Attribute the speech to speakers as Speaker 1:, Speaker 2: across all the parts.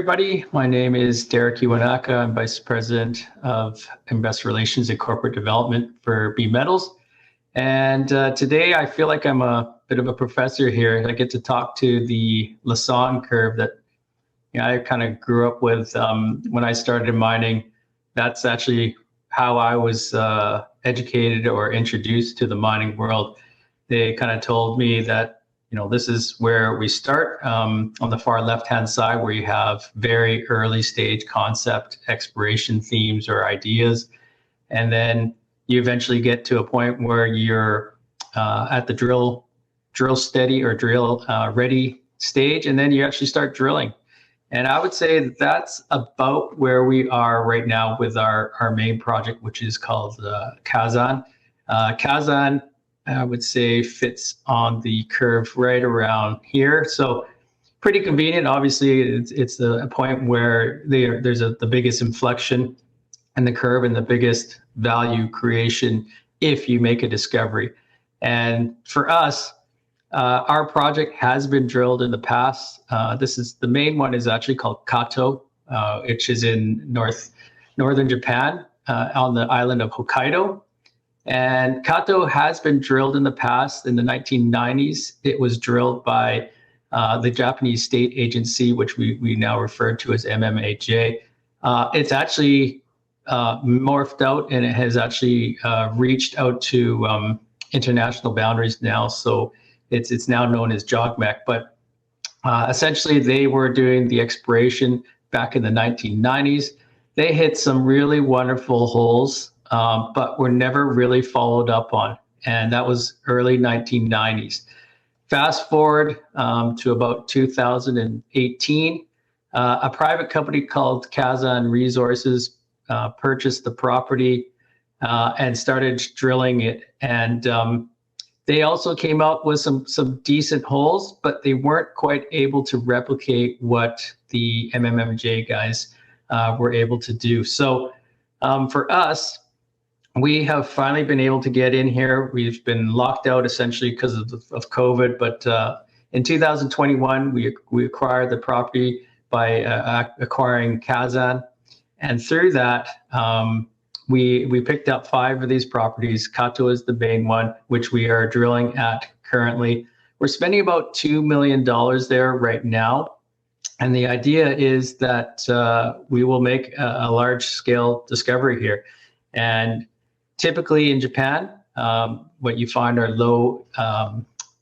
Speaker 1: everybody. My name is Derek Iwanaka. I'm Vice President of Investor Relations and Corporate Development for B Metals. And today I feel like I'm a bit of a professor here. I get to talk to the Lassonde Curve that I kind of grew up with when I started mining. That's actually how I was educated or introduced to the mining world. They kind of told me that this is where we start on the far left-hand side, where you have very early stage concept exploration themes or ideas. And then you eventually get to a point where you're at the drill steady or drill ready stage, and then you actually start drilling. And I would say that's about where we are right now with our main project, which is called Kazan. Kazan, I would say, fits on the curve right around here. So pretty convenient. Obviously, it's a point where there's the biggest inflection in the curve and the biggest value creation if you make a discovery. And for us, our project has been drilled in the past. The main one is actually called Kato, which is in northern Japan on the island of Hokkaido. And Kato has been drilled in the past. In the 1990s, it was drilled by the Japanese state agency, which we now refer to as MMAJ. It's actually morphed out, and it has actually reached out to international boundaries now. So it's now known as JOGMEC. But essentially, they were doing the exploration back in the 1990s. They hit some really wonderful holes, but were never really followed up on. And that was early 1990s. Fast forward to about 2018, a private company called Kazan Resources purchased the property and started drilling it. And they also came out with some decent holes, but they weren't quite able to replicate what the MMMJ guys were able to do. So for us, we have finally been able to get in here. We've been locked out essentially because of COVID, but in 2021, we acquired the property by acquiring Kazan. And through that, we picked up 5 of these properties. Kato is the main one, which we are drilling at currently. We're spending about $2 million there right now. And the idea is that we will make a large-scale discovery here. And typically in Japan, what you find are low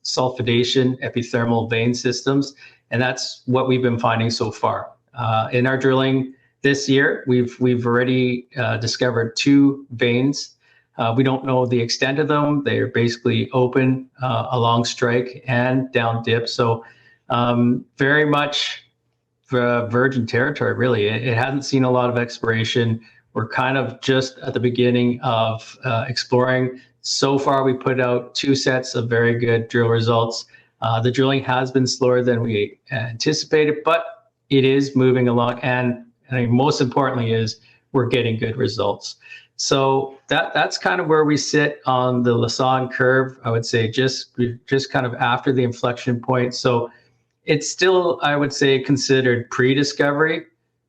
Speaker 1: sulfidation epithermal vein systems, and that's what we've been finding so far. In our drilling this year, we've already discovered 2 veins. We don't know the extent of them. They're basically open along strike and down dip, so very much virgin territory, really. It hasn't seen a lot of exploration. We're kind of just at the beginning of exploring. So far, we put out 2 sets of very good drill results. The drilling has been slower than we anticipated, but it is moving along. And I think most importantly is we're getting good results. So that's kind of where we sit on the Lassonde Curve. I would say just kind of after the inflection point. So it's still, I would say, considered pre-discovery,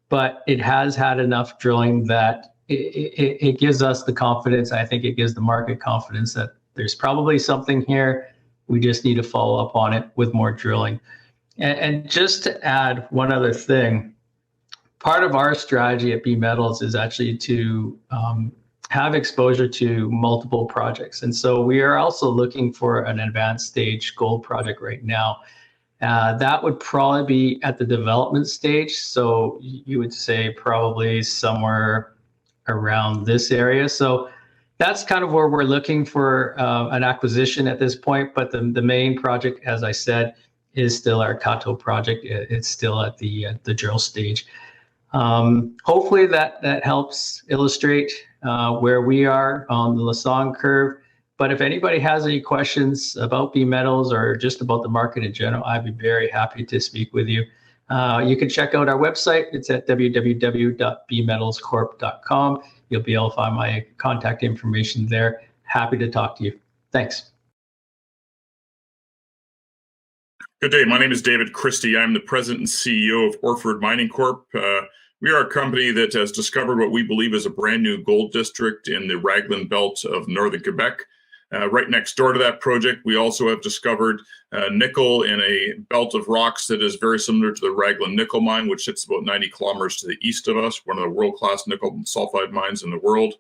Speaker 1: but it has had enough drilling that it gives us the confidence. I think it gives the market confidence that there's probably something here. We just need to follow up on it with more drilling. And just to add one other thing, part of our strategy at B Metals is actually to have exposure to multiple projects. And so we are also looking for an advanced stage gold project right now. That would probably be at the development stage. So you would say probably somewhere around this area. So that's kind of where we're looking for an acquisition at this point. But the main project, as I said, is still our Kato project. It's still at the drill stage. Hopefully that helps illustrate where we are on the Lassonde Curve. But if anybody has any questions about B Metals or just about the market in general, I'd be very happy to speak with you. You can check out our website. It's at www.bmetalscorp.com. You'll be able to find my contact information there. Happy to talk to you. Thanks.
Speaker 2: Good day. My name is David Christie. I'm the president and CEO of Inferred Mining Corp. We are a company that has discovered what we believe is a brand new gold district in the Raglan Belt of northern Quebec. Right next door to that project, we also have discovered nickel in a belt of rocks that is very similar to the Raglan nickel mine, which sits about 90 kilometers to the east of us, one of the world-class nickel sulfide mines in the world.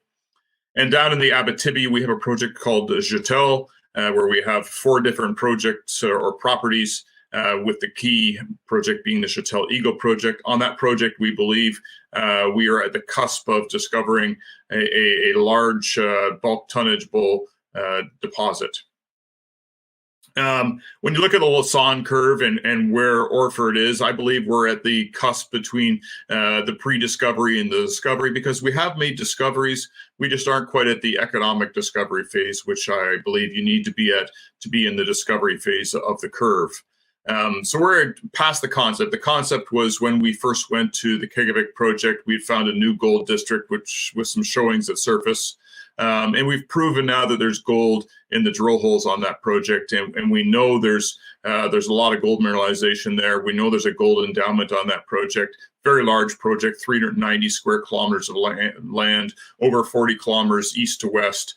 Speaker 2: And down in the Abitibi, we have a project called Jetel, where we have 4 different projects or properties, with the key project being the Jetel Eagle project. On that project, we believe we are at the cusp of discovering a large bulk tonnage bull deposit. When you look at the Lassonde Curve and where Inferred is, I believe we're at the cusp between the pre-discovery and the discovery, because we have made discoveries. We just aren't quite at the economic discovery phase, which I believe you need to be at to be in the discovery phase of the curve. So we're past the concept. The concept was when we first went to the Kegovik project, we found a new gold district, which with some showings at surface. And we've proven now that there's gold in the drill holes on that project, and we know there's a lot of gold mineralization there. We know there's a gold endowment on that project. Very large project, 390 square kilometers of land, over 40 kilometers east to west.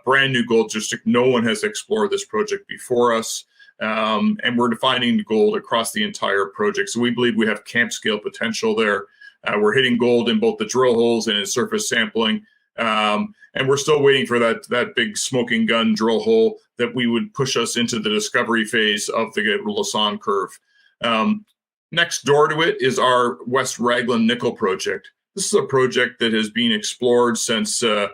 Speaker 2: Brand new gold district. No one has explored this project before us. And we're defining gold across the entire project. So we believe we have camp scale potential there. We're hitting gold in both the drill holes and in surface sampling. And we're still waiting for that big smoking gun drill hole that we would push us into the discovery phase of the Lassonde Curve. Next door to it is our West Raglan Nickel project. This is a project that has been explored since the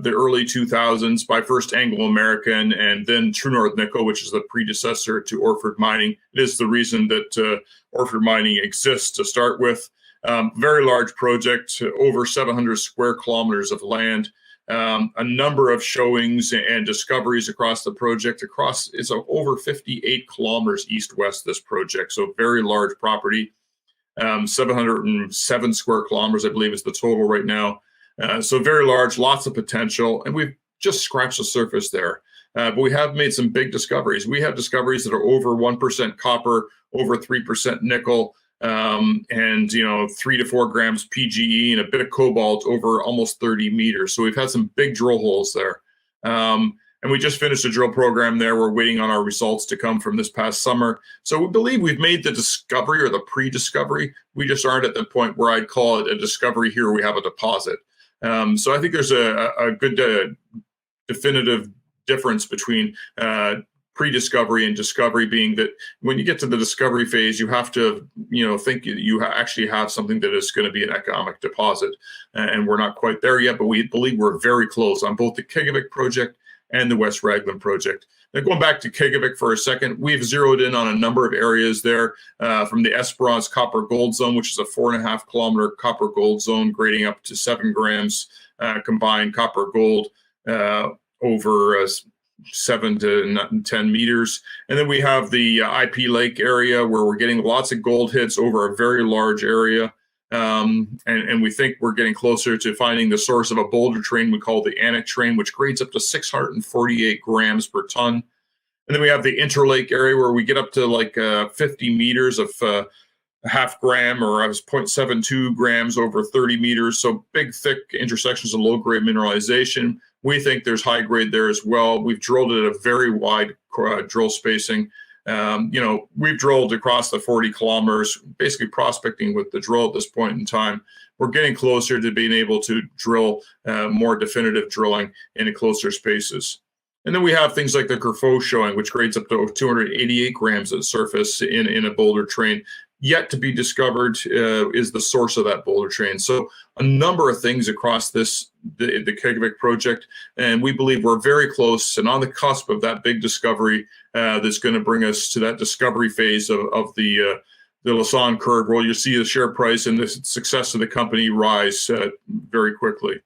Speaker 2: early 2000s by first Anglo-American and then True North Nickel, which is the predecessor to Inferred Mining. It is the reason that Inferred Mining exists to start with. Very large project, over 700 square kilometers of land, a number of showings and discoveries across the project. It's over 58 kilometers east-west, this project, so very large property. 707 square kilometers, I believe, is the total right now. So very large, lots of potential, and we've just scratched the surface there. But we have made some big discoveries. We have discoveries that are over 1% copper, over 3% nickel, and 3 to 4 grams PGE and a bit of cobalt over almost 30 meters. So we've had some big drill holes there. And we just finished a drill program there. We're waiting on our results to come from this past summer. So we believe we've made the discovery or the pre-discovery. We just aren't at the point where I'd call it a discovery. Here we have a deposit. So I think there's a good definitive difference between pre-discovery and discovery, being that when you get to the discovery phase, you have to, think you actually have something that is going to be an economic deposit. And we're not quite there yet, but we believe we're very close on both the Kegovik project and the West Raglan project. Now, going back to Kegovik for a second, we've zeroed in on a number of areas there, from the Esperance copper gold zone, which is a 4.5 kilometer copper gold zone, grading up to 7 grams combined copper gold over 7 to 10 meters. And then we have the IP Lake area where we're getting lots of gold hits over a very large area. And we think we're getting closer to finding the source of a boulder train we call the Anik train, which grades up to 648 grams per ton. And then we have the Interlake area where we get up to 50 meters of half gram, or 0.72 grams over 30 meters. So big, thick intersections of low-grade mineralization. We think there's high grade there as well. We've drilled it at a very wide drill spacing. We've drilled across the 40 kilometers, basically prospecting with the drill at this point in time. We're getting closer to being able to drill more definitive drilling in closer spaces. And then we have things like the Kerfo showing, which grades up to 288 grams at surface in a boulder train. Yet to be discovered is the source of that boulder train. So a number of things across the Kegovik project, and we believe we're very close and on the cusp of that big discovery that's going to bring us to that discovery phase of the Lassonde Curve, where you see the share price and the success of the company rise very quickly.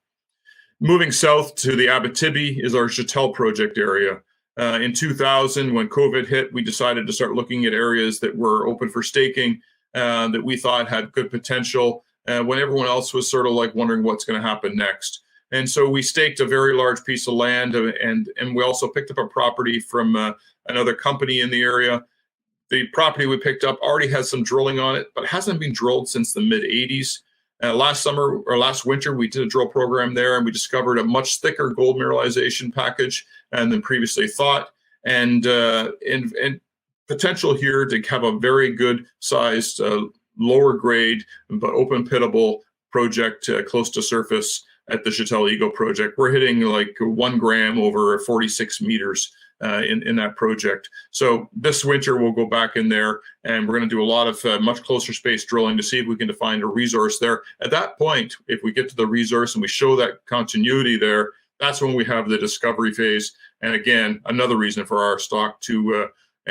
Speaker 2: Moving south to the Abitibi is our Jetel project area. In 2000, when COVID hit, we decided to start looking at areas that were open for staking, that we thought had good potential, when everyone else was sort of wondering what's going to happen next. And so we staked a very large piece of land, and we also picked up a property from another company in the area. The property we picked up already has some drilling on it, but hasn't been drilled since the mid-'80s. Last winter, we did a drill program there, and we discovered a much thicker gold mineralization package than previously thought, and potential here to have a very good sized, lower grade, but open pittable project close to surface at the Chatel Eagle project. We're hitting like 1 gram over 46 meters in that project. So this winter we'll go back in there, and we're going to do a lot of much closer space drilling to see if we can define a resource there. At that point, if we get to the resource and we show that continuity there, that's when we have the discovery phase. And again, another reason for our stock to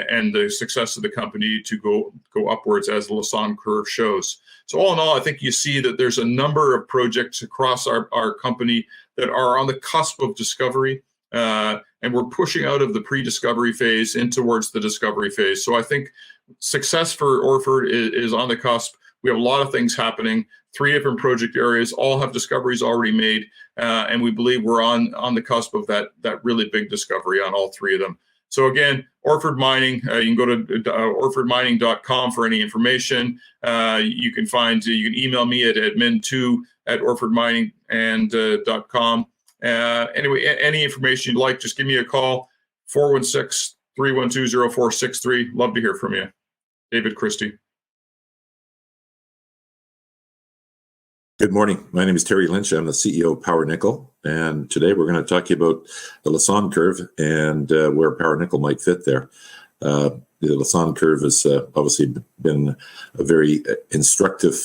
Speaker 2: and the success of the company to go upwards, as the Lassonde Curve shows. So all in all, I think you see that there's a number of projects across our company that are on the cusp of discovery, and we're pushing out of the pre-discovery phase in towards the discovery phase. So I think success for Orford is on the cusp. We have a lot of things happening. 3 different project areas, all have discoveries already made, and we believe we're on the cusp of that really big discovery on all 3 of them. So again, Orford Mining, you can go to orfordmining.com for any information. You can email me at admin2@orfordmining.com. Anyway, any information you'd like, just give me a call, 416-312-0463. Love to hear from you. David Christie.
Speaker 3: Good morning. My name is Terry Lynch. I'm the CEO of Power Nickel, and today we're going to talk to you about the Lassonde Curve and where Power Nickel might fit there. The Lassonde Curve has obviously been a very instructive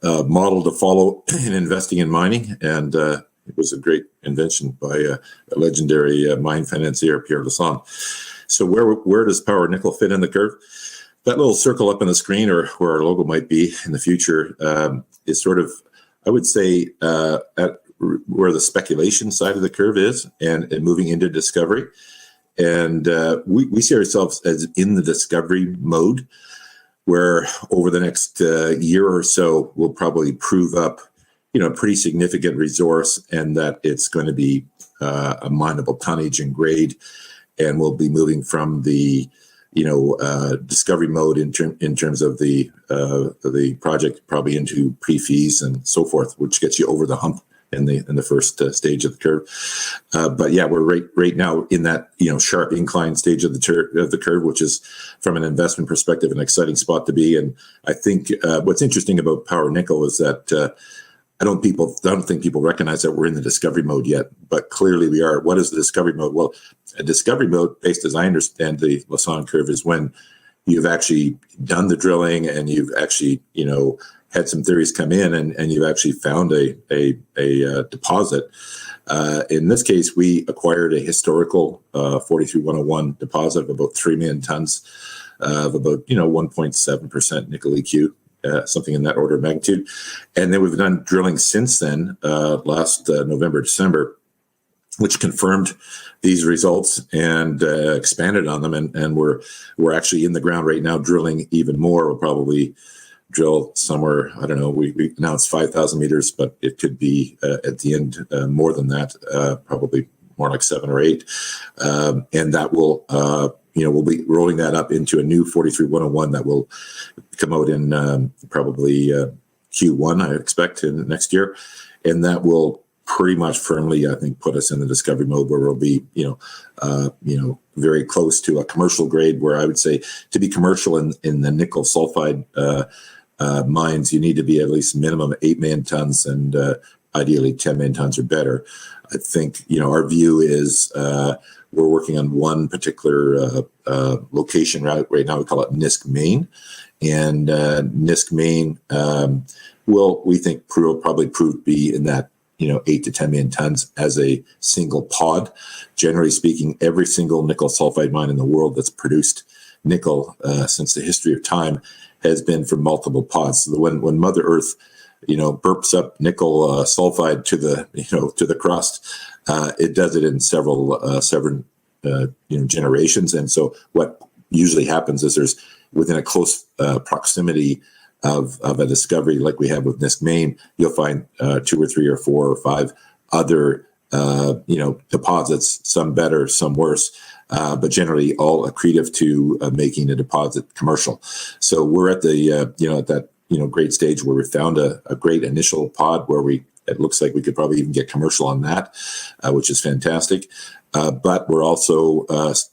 Speaker 3: model to follow in investing in mining, and it was a great invention by a legendary mine financier, Pierre Lassonde. So where does Power Nickel fit in the curve? That little circle up on the screen, or where our logo might be in the future, is sort of, I would say, at where the speculation side of the curve is, and moving into discovery. And we see ourselves as in the discovery mode, where over the next year or so, we'll probably prove up, a pretty significant resource, and that it's going to be a mineable tonnage and grade, and we'll be moving from the discovery mode in terms of the project, probably into pre-fees and so forth, which gets you over the hump in the first stage of the curve. But yeah, we're right now in that sharp incline stage of the curve, which is, from an investment perspective, an exciting spot to be. And I think what's interesting about Power Nickel is that I don't think people recognize that we're in the discovery mode yet, but clearly we are. What is the discovery mode? Well, a discovery mode, based as I understand the Lassonde Curve, is when you've actually done the drilling and you've actually, had some theories come in and you've actually found a deposit. In this case, we acquired a historical 43101 deposit of about 3 million tons of about 1.7% nickel EQ. Something in that order of magnitude. And then we've done drilling since then, last November, December, which confirmed these results and expanded on them. And we're actually in the ground right now drilling even more. We'll probably drill somewhere, I don't know, we announced 5,000 meters, but it could be at the end more than that, probably more like 7 or 8. And that will, we'll be rolling that up into a new 43101 that will come out in probably Q1, I expect, in next year. And that will pretty much firmly, I think, put us in the discovery mode, where we'll be, very close to a commercial grade, where I would say to be commercial in the nickel sulfide mines, you need to be at least minimum 8 million tons and ideally 10 million tons or better. I think, our view is we're working on one particular location right now. We call it Nisk Main. And Nisk Main will, we think, probably prove to be in that 8 to 10 million tons as a single pod. Generally speaking, every single nickel sulfide mine in the world that's produced nickel since the history of time has been from multiple pods. So when Mother Earth burps up nickel sulfide to the crust, it does it in several generations. And so what usually happens is there's, within a close proximity of a discovery like we have with Nisk Main, you'll find 2 or 3 or 4 or 5 other deposits, some better, some worse, but generally all accretive to making a deposit commercial. So we're at the at that great stage where we found a great initial pod where it looks like we could probably even get commercial on that, which is fantastic. But we're also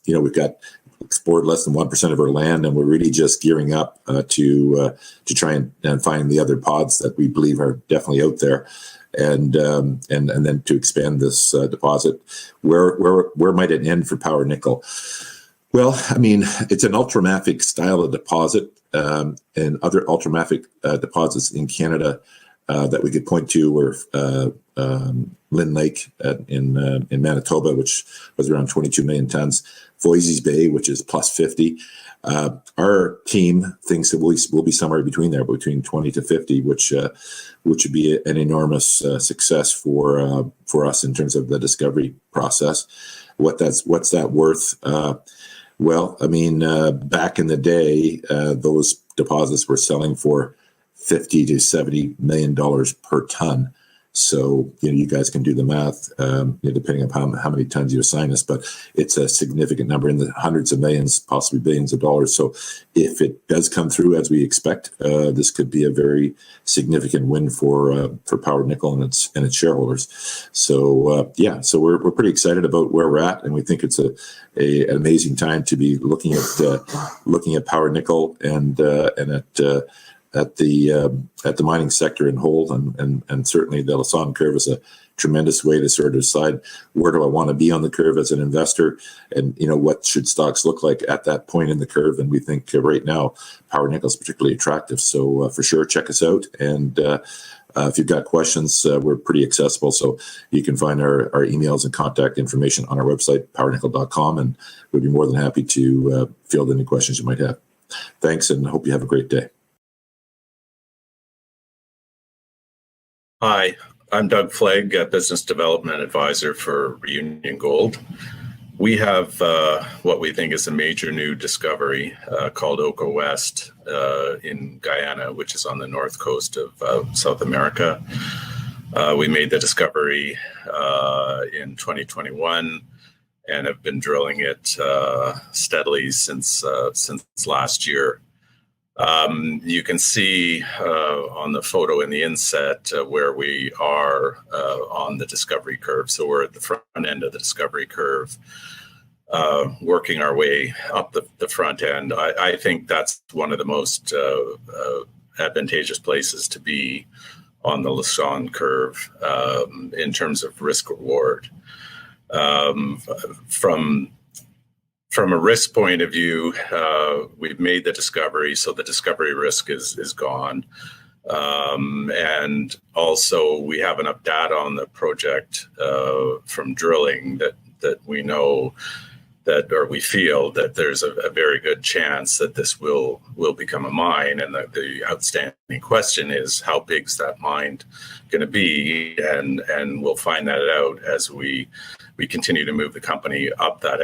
Speaker 3: we've got explored less than 1% of our land, and we're really just gearing up to try and find the other pods that we believe are definitely out there. And then to expand this deposit. Where might it end for Power Nickel? Well, I mean, it's an ultramafic style of deposit, and other ultramafic deposits in Canada that we could point to were Lynn Lake in Manitoba, which was around 22 million tons. Voisey's Bay, which is plus 50. Our team thinks that we'll be somewhere between there, between 20 to 50, which would be an enormous success for us in terms of the discovery process. What's that worth? Well, I mean, back in the day, those deposits were selling for $50 to $70 million per ton. So, you guys can do the math, depending on how many tons you assign us, but it's a significant number in the hundreds of millions, possibly billions of dollars. So if it does come through as we expect, this could be a very significant win for Power Nickel and its shareholders. So, so we're pretty excited about where we're at, and we think it's an amazing time to be looking at Power Nickel and at the mining sector in whole, and certainly the Lassonde Curve is a tremendous way to sort of decide where do I want to be on the curve as an investor, and what should stocks look like at that point in the curve. And we think right now Power Nickel is particularly attractive. So for sure, check us out. And if you've got questions, we're pretty accessible. So you can find our emails and contact information on our website, powernickel.com, and we'd be more than happy to field any questions you might have. Thanks, and hope you have a great day.
Speaker 4: Hi, I'm Doug Flegg, Business Development Advisor for Reunion Gold. We have what we think is a major new discovery called Oko West in Guyana, which is on the north coast of South America. We made the discovery in 2021 and have been drilling it steadily since last year. You can see on the photo in the inset where we are on the discovery curve. So we're at the front end of the discovery curve, working our way up the front end. I think that's one of the most advantageous places to be on the Lassonde Curve in terms of risk reward. From a risk point of view, we've made the discovery, so the discovery risk is gone. And also, we have enough data on the project from drilling that we know that, or we feel that there's a very good chance that this will become a mine. And the outstanding question is, how big's that mine going to be? And we'll find that out as we continue to move the company up that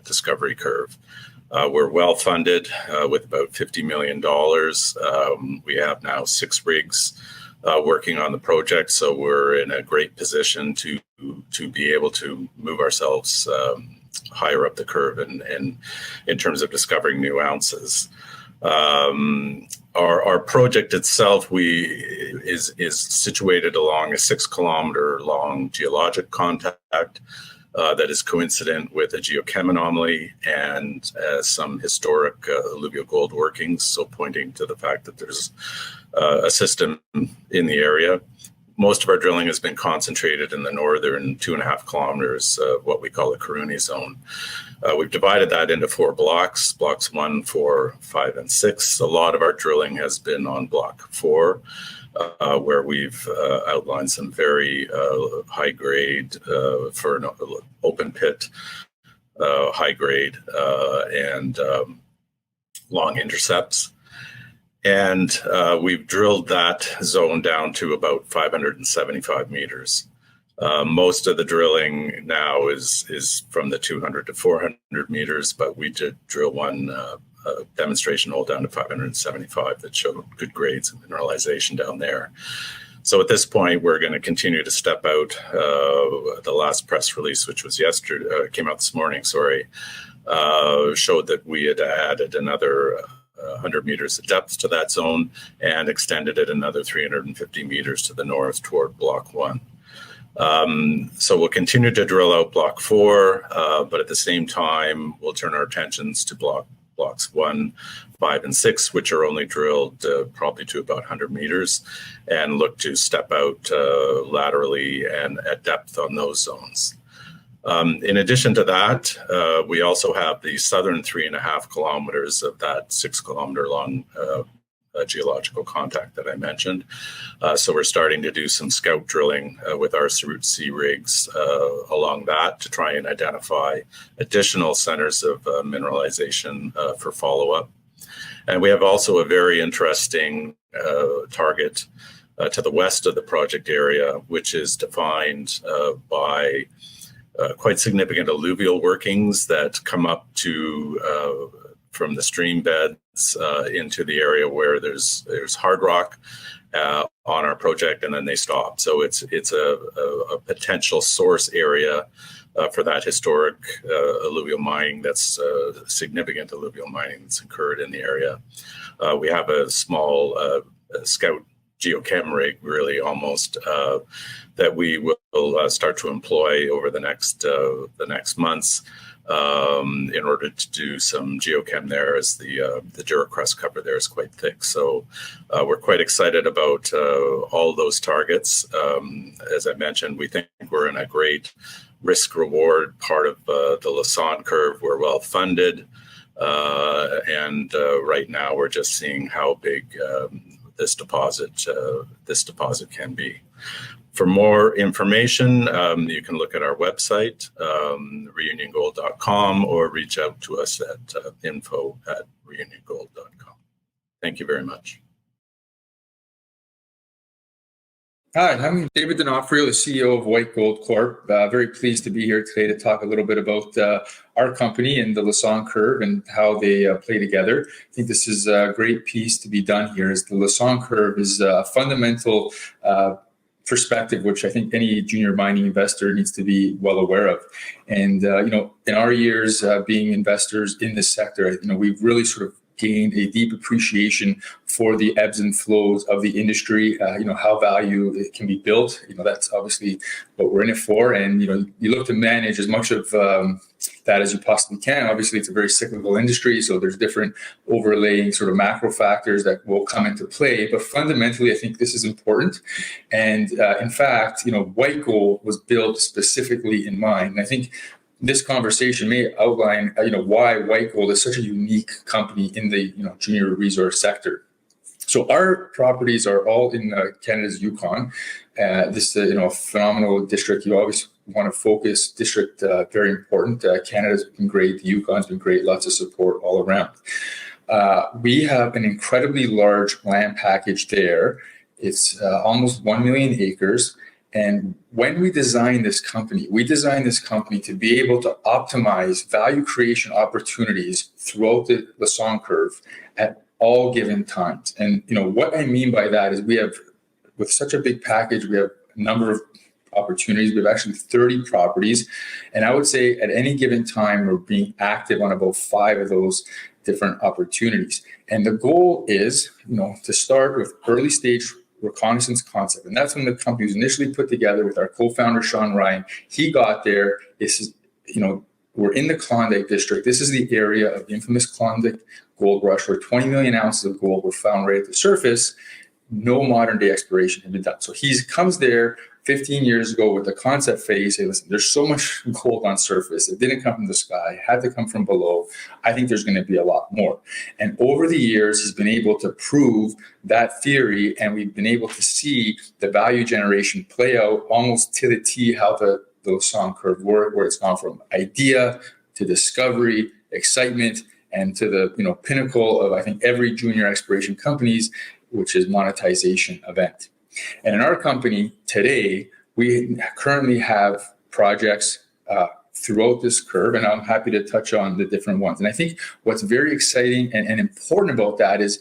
Speaker 4: discovery curve. We're well funded with about $50 million. We have now 6 rigs working on the project, so we're in a great position to be able to move ourselves higher up the curve and in terms of discovering new ounces. Our project itself is situated along a 6-kilometer long geologic contact that is coincident with a geochem anomaly and some historic alluvial gold workings, so pointing to the fact that there's a system in the area. Most of our drilling has been concentrated in the northern 2.5 kilometers, what we call the Karuni zone. We've divided that into 4 blocks 1, 4, 5, and 6. A lot of our drilling has been on block 4, where we've outlined some very high grade for an open pit, high grade and long intercepts. And we've drilled that zone down to about 575 meters. Most of the drilling now is from the 200 to 400 meters, but we did drill one demonstration hole down to 575 that showed good grades of mineralization down there. So at this point, we're going to continue to step out. The last press release, which was yesterday, came out this morning, showed that we had added another 100 meters of depth to that zone and extended it another 350 meters to the north toward Block 1. So we'll continue to drill out Block 4, but at the same time, we'll turn our attentions to Blocks 1, 5, and 6, which are only drilled probably to about 100 meters, and look to step out laterally and at depth on those zones. In addition to that, we also have the southern 3.5 kilometers of that 6 kilometer long geological contact that I mentioned. So we're starting to do some scout drilling with our Route C rigs along that to try and identify additional centers of mineralization for follow-up. And we have also a very interesting target to the west of the project area, which is defined by quite significant alluvial workings that come up to from the stream beds into the area where there's hard rock on our project, and then they stop. So it's a potential source area for that historic alluvial mining. That's significant alluvial mining that's occurred in the area. We have a small scout geochem rig, really almost, that we will start to employ over the next months in order to do some geochem there, as the Jura crust cover there is quite thick. So we're quite excited about all those targets. As I mentioned, we think we're in a great risk-reward part of the Lassonde Curve. We're well funded, and right now we're just seeing how big this deposit can be. For more information, you can look at our website, reuniongold.com, or reach out to us at info@reuniongold.com. Thank you very much.
Speaker 5: Hi, I'm David D'Onofrio, the CEO of White Gold Corp. Very pleased to be here today to talk a little bit about our company and the Lassonde Curve and how they play together. I think this is a great piece to be done here, as the Lassonde Curve is a fundamental perspective, which I think any junior mining investor needs to be well aware of. And, in our years being investors in this sector, we've really sort of gained a deep appreciation for the ebbs and flows of the industry, how value it can be built. That's obviously what we're in it for. And, you look to manage as much of that as you possibly can. Obviously, it's a very cyclical industry, so there's different overlaying sort of macro factors that will come into play. But fundamentally, I think this is important. And in fact, White Gold was built specifically in mind. And I think this conversation may outline, why White Gold is such a unique company in the, junior resource sector. So our properties are all in Canada's Yukon. This is a phenomenal district. You always want to focus district, very important. Canada's been great. The Yukon's been great. Lots of support all around. We have an incredibly large land package there. It's almost 1 million acres. And when we designed this company to be able to optimize value creation opportunities throughout the Lassonde Curve at all given times. And what I mean by that is we have, with such a big package, we have a number of opportunities. We have actually 30 properties. And I would say at any given time, we're being active on about 5 of those different opportunities. And the goal is, to start with early stage reconnaissance concept. And that's when the company was initially put together with our co-founder, Sean Ryan. He got there. This is, we're in the Klondike district. This is the area of the infamous Klondike gold rush, where 20 million ounces of gold were found right at the surface. No modern day exploration had been done. So he comes there 15 years ago with the concept phase. Say, listen, there's so much gold on surface. It didn't come from the sky. It had to come from below. I think there's going to be a lot more. And over the years, he's been able to prove that theory, and we've been able to see the value generation play out almost to the T, how the Lassonde Curve work, where it's gone from idea to discovery, excitement, and to the pinnacle of, I think, every junior exploration company's, which is monetization event. And in our company today, we currently have projects throughout this curve, and I'm happy to touch on the different ones. And I think what's very exciting and important about that is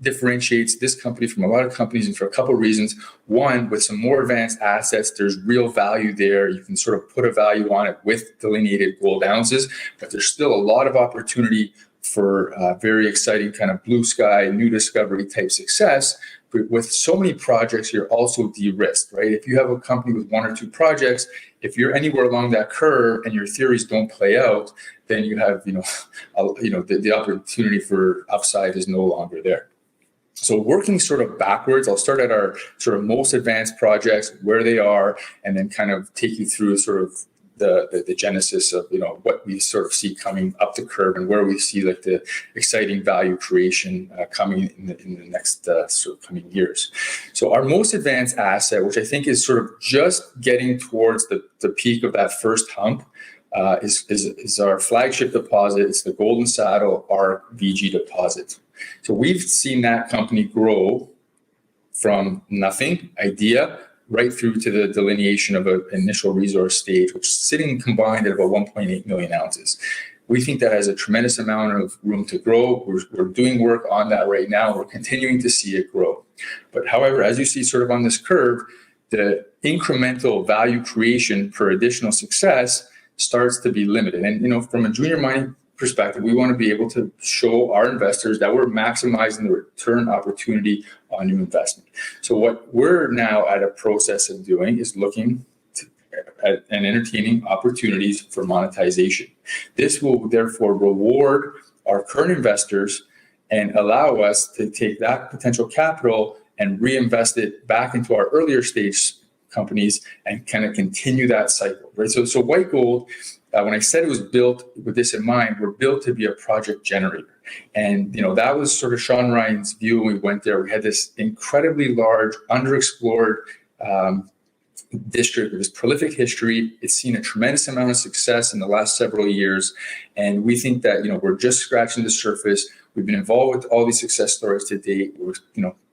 Speaker 5: differentiates this company from a lot of companies, and for a couple of reasons. One, with some more advanced assets, there's real value there. You can sort of put a value on it with delineated gold ounces, but there's still a lot of opportunity for very exciting kind of blue sky, new discovery type success. But with so many projects, you're also de-risked, right? If you have a company with one or two projects, if you're anywhere along that curve and your theories don't play out, then you have, the opportunity for upside is no longer there. So working sort of backwards, I'll start at our sort of most advanced projects, where they are, and then kind of take you through sort of the genesis of what we sort of see coming up the curve and where we see like the exciting value creation coming in the next sort of coming years. So our most advanced asset, which I think is sort of just getting towards the peak of that first hump, is our flagship deposit. It's the Golden Saddle RVG deposit. So we've seen that company grow from nothing idea right through to the delineation of an initial resource stage, which is sitting combined at about 1.8 million ounces. We think that has a tremendous amount of room to grow. We're doing work on that right now. We're continuing to see it grow. But however, as you see sort of on this curve, the incremental value creation per additional success starts to be limited. And, from a junior mining perspective, we want to be able to show our investors that we're maximizing the return opportunity on new investment. So what we're now at a process of doing is looking at and entertaining opportunities for monetization. This will therefore reward our current investors and allow us to take that potential capital and reinvest it back into our earlier stage companies and kind of continue that cycle, right? So White Gold, when I said it was built with this in mind, we're built to be a project generator. And, that was sort of Sean Ryan's view when we went there. We had this incredibly large, underexplored district with this prolific history. It's seen a tremendous amount of success in the last several years. And we think that, we're just scratching the surface. We've been involved with all these success stories to date. We're,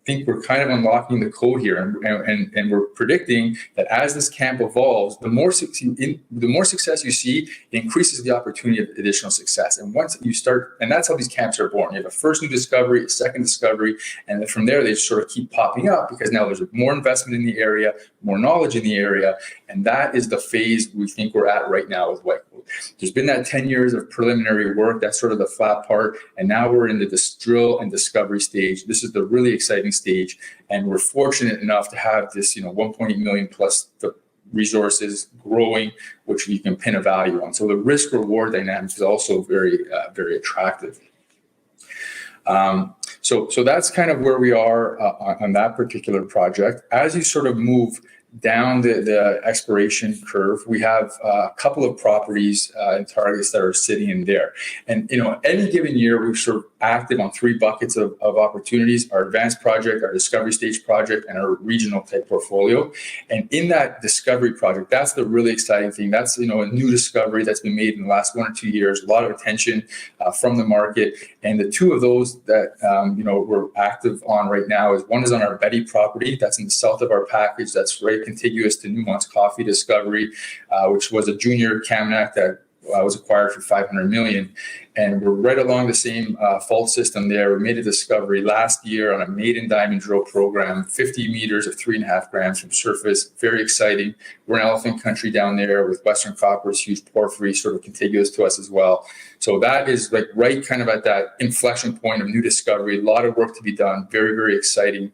Speaker 5: think we're kind of unlocking the code here, and we're predicting that as this camp evolves, the more success you see, it increases the opportunity of additional success. And once you start, and that's how these camps are born. You have a first new discovery, a second discovery, and then from there they sort of keep popping up because now there's more investment in the area, more knowledge in the area, and that is the phase we think we're at right now with White Gold. There's been that 10 years of preliminary work, that's sort of the flat part, and now we're into this drill and discovery stage. This is the really exciting stage, and we're fortunate enough to have this 1.8 million plus the resources growing, which you can pin a value on. So the risk reward dynamic is also very very attractive. So that's kind of where we are on that particular project. As you sort of move down the exploration curve, we have a couple of properties and targets that are sitting in there. And, any given year, we're sort of active on three buckets of opportunities: our advanced project, our discovery stage project, and our regional type portfolio. And in that discovery project, that's the really exciting thing. That's, a new discovery that's been made in the last 1 or 2 years, a lot of attention from the market. And the two of those that, we're active on right now is one is on our Betty property. That's in the south of our package. That's right contiguous to Newmont's Coffee discovery, which was a junior Kamnak that was acquired for $500 million. And we're right along the same fault system there. We made a discovery last year on a maiden diamond drill program, 50 meters of 3.5 grams from surface. Very exciting. We're in elephant country down there with Western Copper's huge porphyry sort of contiguous to us as well. So that is like right kind of at that inflection point of new discovery. A lot of work to be done. Very, very exciting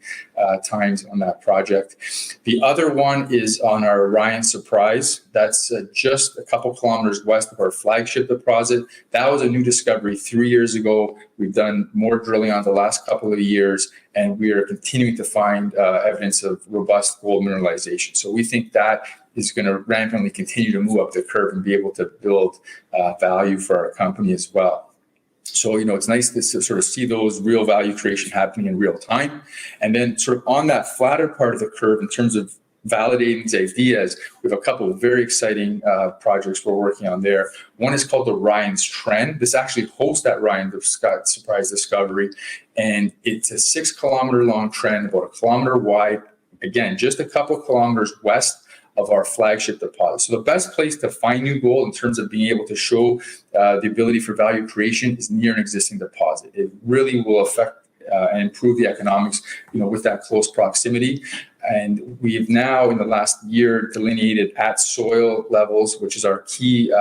Speaker 5: times on that project. The other one is on our Orion Surprise. That's just a couple kilometers west of our flagship deposit. That was a new discovery 3 years ago. We've done more drilling on the last couple of years, and we are continuing to find evidence of robust gold mineralization. So we think that is going to rampantly continue to move up the curve and be able to build value for our company as well. So, it's nice to sort of see those real value creation happening in real time. And then sort of on that flatter part of the curve, in terms of validating these ideas, we have a couple of very exciting projects we're working on there. One is called the Ryan's Trend. This actually hosts that Ryan Surprise discovery, and it's a 6 kilometer long trend, about 1 kilometer wide. Again, just a couple kilometers west of our flagship deposit. So the best place to find new gold in terms of being able to show the ability for value creation is near an existing deposit. It really will affect and improve the economics, with that close proximity. And we have now, in the last year, delineated at soil levels, which is our key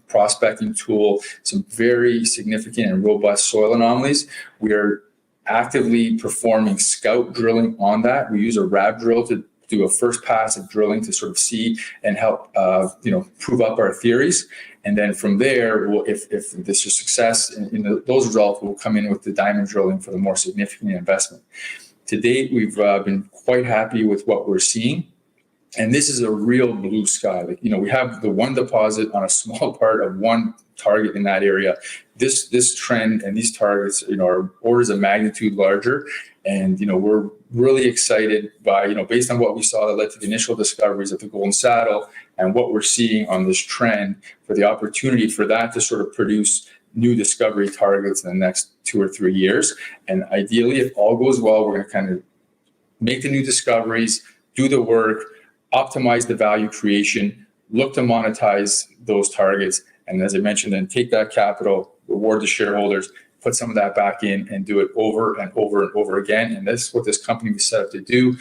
Speaker 5: prospecting tool, some very significant and robust soil anomalies. We are actively performing scout drilling on that. We use a RAB drill to do a first pass of drilling to sort of see and help, prove up our theories. And then from there, if this is success in those results, we'll come in with the diamond drilling for the more significant investment. To date, we've been quite happy with what we're seeing. And this is a real blue sky. We have the one deposit on a small part of one target in that area. This trend and these targets, are orders of magnitude larger. And, we're really excited by, based on what we saw that led to the initial discoveries at the Golden Saddle and what we're seeing on this trend, for the opportunity for that to sort of produce new discovery targets in the next 2 or 3 years. And ideally, if all goes well, we're going to kind of make the new discoveries, do the work, optimize the value creation, look to monetize those targets. And as I mentioned, then take that capital, reward the shareholders, put some of that back in and do it over and over and over again. And that's what this company was set up to do.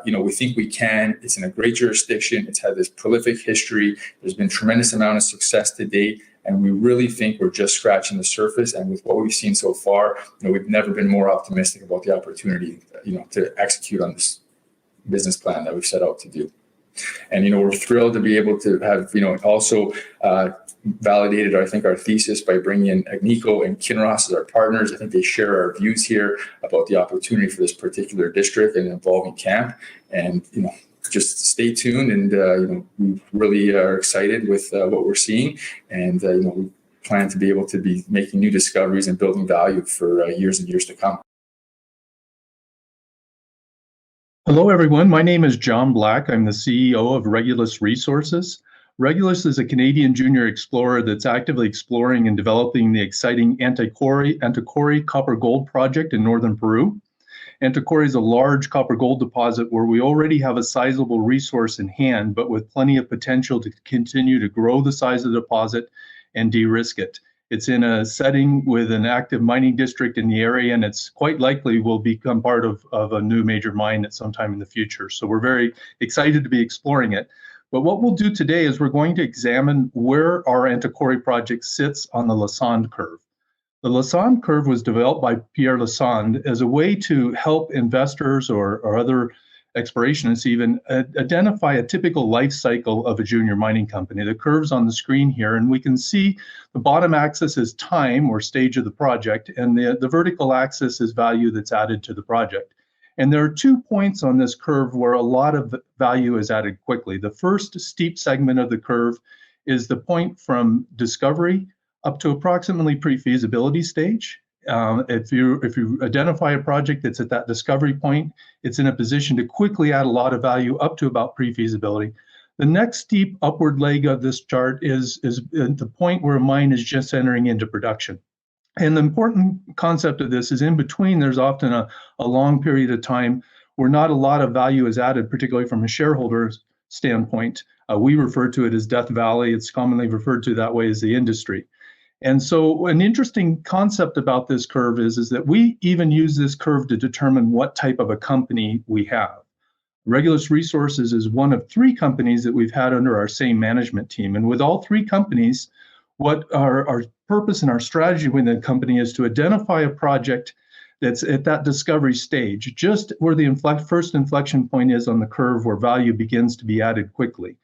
Speaker 5: We think we can. It's in a great jurisdiction. It's had this prolific history. There's been tremendous amount of success to date. And we really think we're just scratching the surface. And with what we've seen so far, we've never been more optimistic about the opportunity, to execute on this business plan that we've set out to do. And, we're thrilled to be able to have, also validated, I think, our thesis by bringing in Agnico and Kinross as our partners. I think they share our views here about the opportunity for this particular district and involving camp. And, just stay tuned. And, we really are excited with what we're seeing. And, we plan to be able to be making new discoveries and building value for years and years to come.
Speaker 6: Hello, everyone. My name is John Black. I'm the CEO of Regulus Resources. Regulus is a Canadian junior explorer that's actively exploring and developing the exciting Antiquary copper-gold project in northern Peru. Antiquary is a large copper-gold deposit where we already have a sizable resource in hand, but with plenty of potential to continue to grow the size of the deposit and de-risk it. It's in a setting with an active mining district in the area, and it's quite likely will become part of a new major mine at some time in the future. So we're very excited to be exploring it. But what we'll do today is we're going to examine where our Antiquary project sits on the Lassonde Curve. The Lassonde Curve was developed by Pierre Lassonde as a way to help investors or other explorationists even identify a typical life cycle of a junior mining company. The curve's on the screen here, and we can see the bottom axis is time or stage of the project, and the vertical axis is value that's added to the project. And there are 2 points on this curve where a lot of value is added quickly. The first steep segment of the curve is the point from discovery up to approximately pre-feasibility stage. If you identify a project that's at that discovery point, it's in a position to quickly add a lot of value up to about pre-feasibility. The next steep upward leg of this chart is the point where a mine is just entering into production. And the important concept of this is in between, there's often a long period of time where not a lot of value is added, particularly from a shareholder's standpoint. We refer to it as Death Valley. It's commonly referred to that way as the industry. And so an interesting concept about this curve is that we even use this curve to determine what type of a company we have. Regulus Resources is one of 3 companies that we've had under our same management team. And with all 3 companies, what our purpose and our strategy within the company is to identify a project that's at that discovery stage, just where the first inflection point is on the curve where value begins to be added quickly.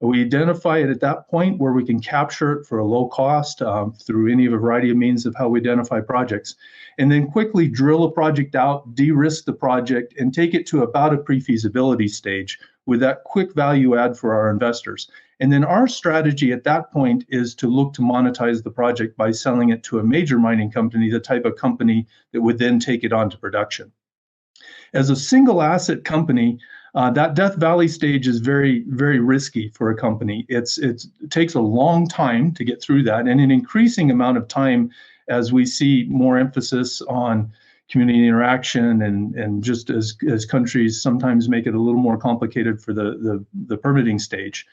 Speaker 6: We identify it at that point where we can capture it for a low cost through any of a variety of means of how we identify projects, and then quickly drill a project out, de-risk the project, and take it to about a pre-feasibility stage with that quick value add for our investors. And then our strategy at that point is to look to monetize the project by selling it to a major mining company, the type of company that would then take it on to production. As a single asset company, that Death Valley stage is very, very risky for a company. It takes a long time to get through that, and an increasing amount of time as we see more emphasis on community interaction and just as countries sometimes make it a little more complicated for the permitting stage.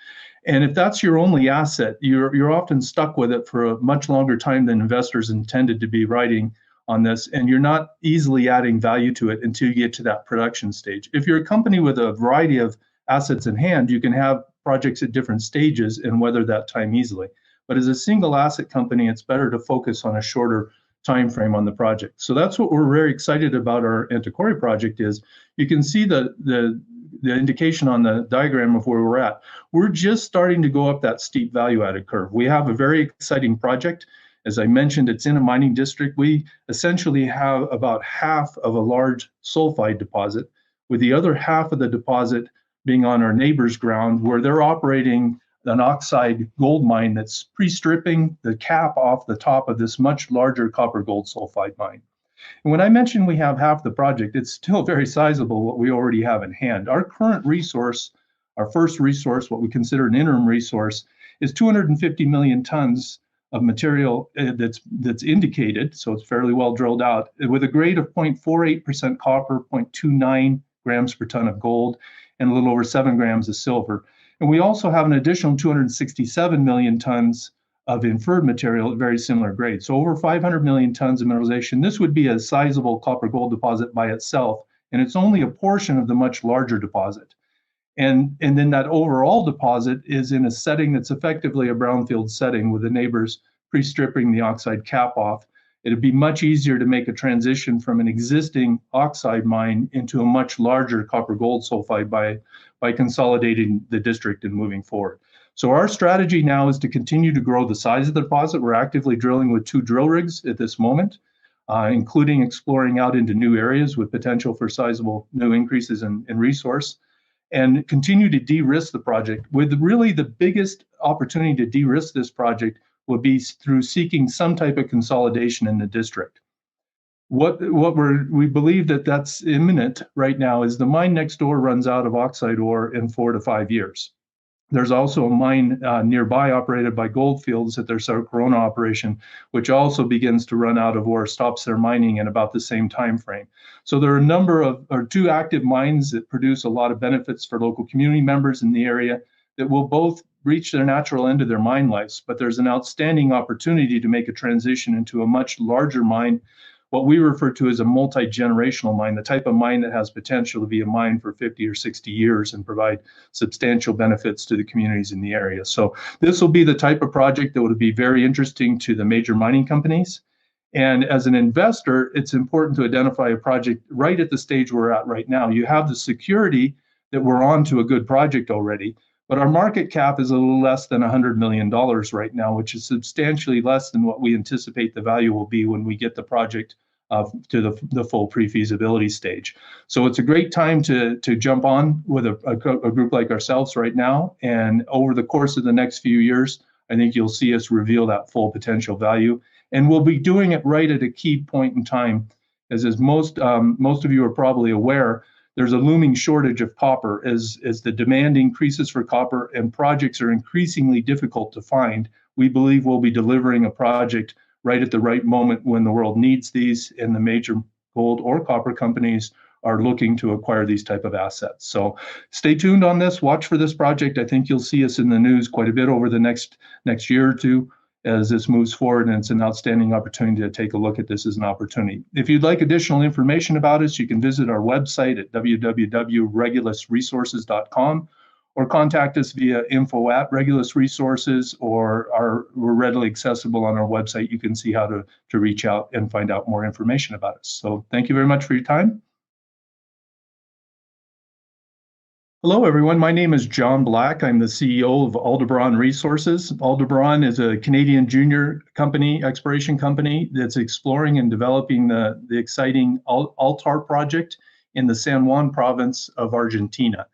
Speaker 6: And if that's your only asset, you're often stuck with it for a much longer time than investors intended to be riding on this, and you're not easily adding value to it until you get to that production stage. If you're a company with a variety of assets in hand, you can have projects at different stages and weather that time easily. But as a single asset company, it's better to focus on a shorter time frame on the project. So that's what we're very excited about our Antiquary project is. You can see the indication on the diagram of where we're at. We're just starting to go up that steep value-added curve. We have a very exciting project. As I mentioned, it's in a mining district. We essentially have about half of a large sulfide deposit, with the other half of the deposit being on our neighbor's ground, where they're operating an oxide gold mine that's pre-stripping the cap off the top of this much larger copper gold sulfide mine. And when I mentioned we have half the project, it's still very sizable what we already have in hand. Our current resource, our first resource, what we consider an interim resource, is 250 million tons of material that's indicated, so it's fairly well drilled out, with a grade of 0.48% copper, 0.29 grams per ton of gold, and a little over 7 grams of silver. And we also have an additional 267 million tons of inferred material at very similar grades. So over 500 million tons of mineralization. This would be a sizable copper gold deposit by itself, and it's only a portion of the much larger deposit. And then that overall deposit is in a setting that's effectively a brownfield setting, with the neighbors pre-stripping the oxide cap off. It'd be much easier to make a transition from an existing oxide mine into a much larger copper gold sulfide by consolidating the district and moving forward. So our strategy now is to continue to grow the size of the deposit. We're actively drilling with 2 drill rigs at this moment, including exploring out into new areas with potential for sizable new increases in resource, and continue to de-risk the project. With really the biggest opportunity to de-risk this project will be through seeking some type of consolidation in the district. We believe that's imminent right now is the mine next door runs out of oxide ore in 4 to 5 years. There's also a mine nearby operated by Goldfields at their South Corona operation, which also begins to run out of ore, stops their mining in about the same time frame. So there are 2 active mines that produce a lot of benefits for local community members in the area that will both reach their natural end of their mine lives, but there's an outstanding opportunity to make a transition into a much larger mine, what we refer to as a multi-generational mine, the type of mine that has potential to be a mine for 50 or 60 years and provide substantial benefits to the communities in the area. So this will be the type of project that will be very interesting to the major mining companies. And as an investor, it's important to identify a project right at the stage we're at right now. You have the security that we're on to a good project already, but our market cap is a little less than $100 million right now, which is substantially less than what we anticipate the value will be when we get the project to the full pre-feasibility stage. So it's a great time to jump on with a group like ourselves right now. And over the course of the next few years, I think you'll see us reveal that full potential value. And we'll be doing it right at a key point in time. As most of you are probably aware, there's a looming shortage of copper as the demand increases for copper and projects are increasingly difficult to find. We believe we'll be delivering a project right at the right moment when the world needs these, and the major gold or copper companies are looking to acquire these type of assets. So stay tuned on this, watch for this project. I think you'll see us in the news quite a bit over the next year or two as this moves forward, and it's an outstanding opportunity to take a look at this as an opportunity. If you'd like additional information about us, you can visit our website at www.regulusresources.com or contact us via info@regulusresources, or we're readily accessible on our website. You can see how to reach out and find out more information about us. So thank you very much for your time. Hello, everyone. My name is John Black. I'm the CEO of Aldebaran Resources. Aldebaran is a Canadian junior company, exploration company, that's exploring and developing the exciting Altar project in the San Juan province of Argentina.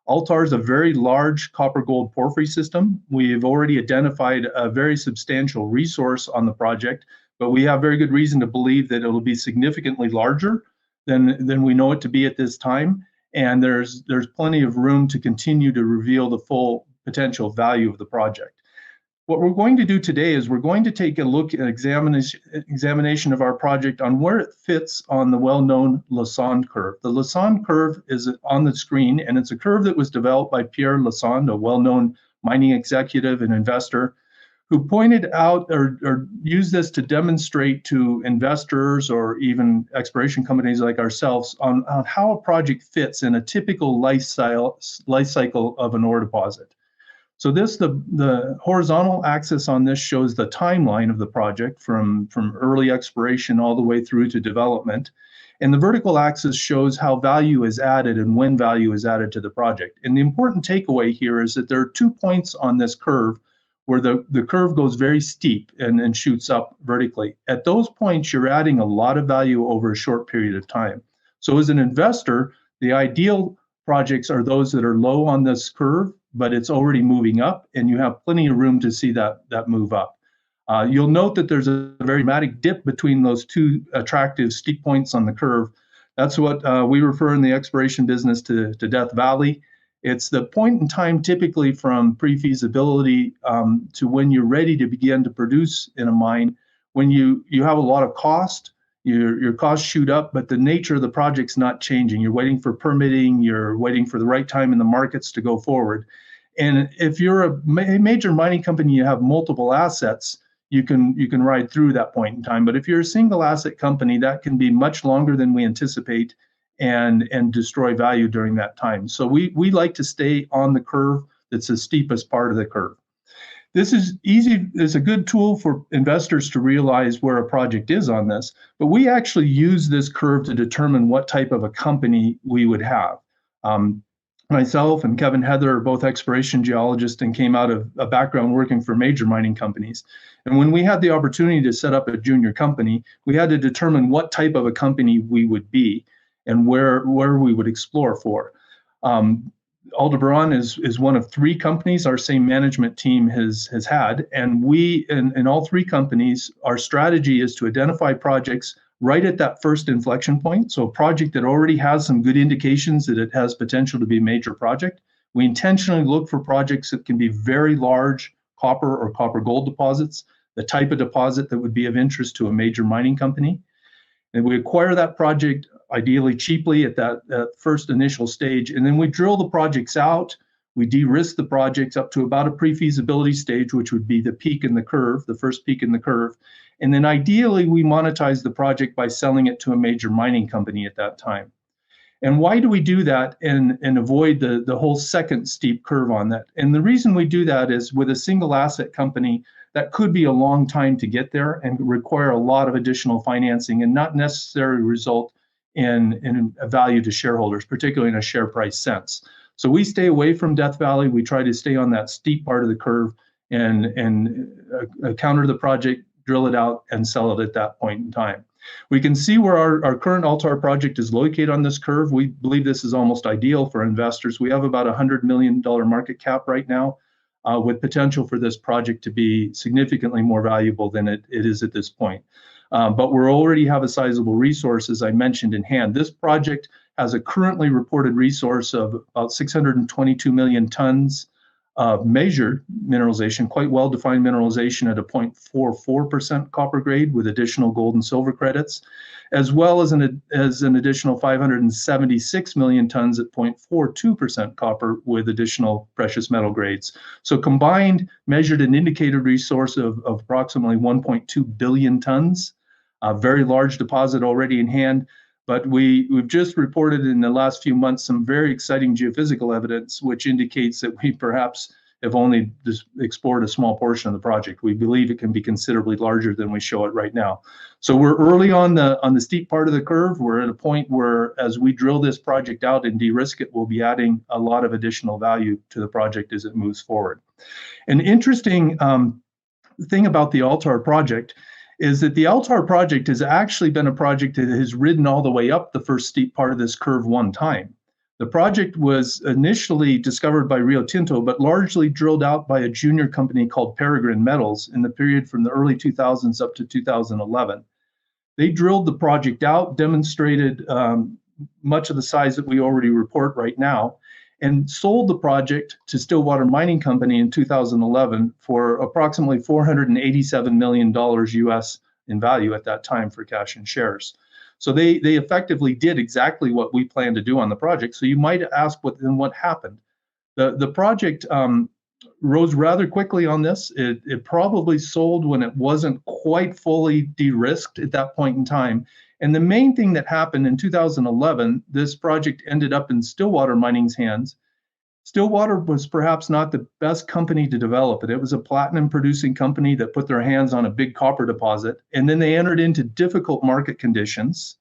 Speaker 6: Altar is a very large copper gold porphyry system. We've already identified a very substantial resource on the project, but we have very good reason to believe that it will be significantly larger than we know it to be at this time. And there's plenty of room to continue to reveal the full potential value of the project. What we're going to do today is we're going to take a look at examination of our project on where it fits on the well-known Lassonde Curve. The Lassonde Curve is on the screen, and it's a curve that was developed by Pierre Lassonde, a well-known mining executive and investor, who pointed out or used this to demonstrate to investors or even exploration companies like ourselves on how a project fits in a typical life cycle of an ore deposit. So the horizontal axis on this shows the timeline of the project from early exploration all the way through to development. And the vertical axis shows how value is added and when value is added to the project. And the important takeaway here is that there are 2 points on this curve where the curve goes very steep and shoots up vertically. At those points, you're adding a lot of value over a short period of time. So as an investor, the ideal projects are those that are low on this curve, but it's already moving up, and you have plenty of room to see that move up. You'll note that there's a very dramatic dip between those two attractive steep points on the curve. That's what we refer in the exploration business to Death Valley. It's the point in time typically from pre-feasibility to when you're ready to begin to produce in a mine. When you have a lot of cost, your costs shoot up, but the nature of the project's not changing. You're waiting for permitting, you're waiting for the right time in the markets to go forward. And if you're a major mining company, you have multiple assets, you can ride through that point in time. But if you're a single asset company, that can be much longer than we anticipate and destroy value during that time. So we like to stay on the curve that's the steepest part of the curve. This is easy. It's a good tool for investors to realize where a project is on this, but we actually use this curve to determine what type of a company we would have. Myself and Kevin Heather are both exploration geologists and came out of a background working for major mining companies. And when we had the opportunity to set up a junior company, we had to determine what type of a company we would be and where we would explore for. Aldebaran is one of 3 companies our same management team has had, and we in all 3 companies, our strategy is to identify projects right at that first inflection point. So a project that already has some good indications that it has potential to be a major project. We intentionally look for projects that can be very large copper or copper gold deposits, the type of deposit that would be of interest to a major mining company. And we acquire that project ideally cheaply at that first initial stage. And then we drill the projects out. We de-risk the projects up to about a pre-feasibility stage, which would be the peak in the curve, the first peak in the curve. And then ideally, we monetize the project by selling it to a major mining company at that time. And why do we do that and avoid the whole second steep curve on that? And the reason we do that is with a single asset company, that could be a long time to get there and require a lot of additional financing and not necessarily result in a value to shareholders, particularly in a share price sense. So we stay away from Death Valley. We try to stay on that steep part of the curve and counter the project, drill it out, and sell it at that point in time. We can see where our current Altar project is located on this curve. We believe this is almost ideal for investors. We have about $100 million market cap right now, with potential for this project to be significantly more valuable than it is at this point. But we already have a sizable resource, as I mentioned, in hand. This project has a currently reported resource of about 622 million tons of measured mineralization, quite well-defined mineralization at a 0.44% copper grade with additional gold and silver credits, as well as an additional 576 million tons at 0.42% copper with additional precious metal grades. So combined, measured and indicated resource of approximately 1.2 billion tons, a very large deposit already in hand. But we've just reported in the last few months some very exciting geophysical evidence, which indicates that we perhaps have only explored a small portion of the project. We believe it can be considerably larger than we show it right now. So we're early on the steep part of the curve. We're at a point where, as we drill this project out and de-risk it, we'll be adding a lot of additional value to the project as it moves forward. An interesting thing about the Altar project is that the Altar project has actually been a project that has ridden all the way up the first steep part of this curve one time. The project was initially discovered by Rio Tinto, but largely drilled out by a junior company called Peregrine Metals in the period from the early 2000s up to 2011. They drilled the project out, demonstrated much of the size that we already report right now, and sold the project to Stillwater Mining Company in 2011 for approximately $487 million US in value at that time for cash and shares. So they effectively did exactly what we planned to do on the project. So you might ask what happened. The project rose rather quickly on this. It probably sold when it wasn't quite fully de-risked at that point in time. And the main thing that happened in 2011, this project ended up in Stillwater Mining's hands. Stillwater was perhaps not the best company to develop it. It was a platinum producing company that put their hands on a big copper deposit, and then they entered into difficult market conditions.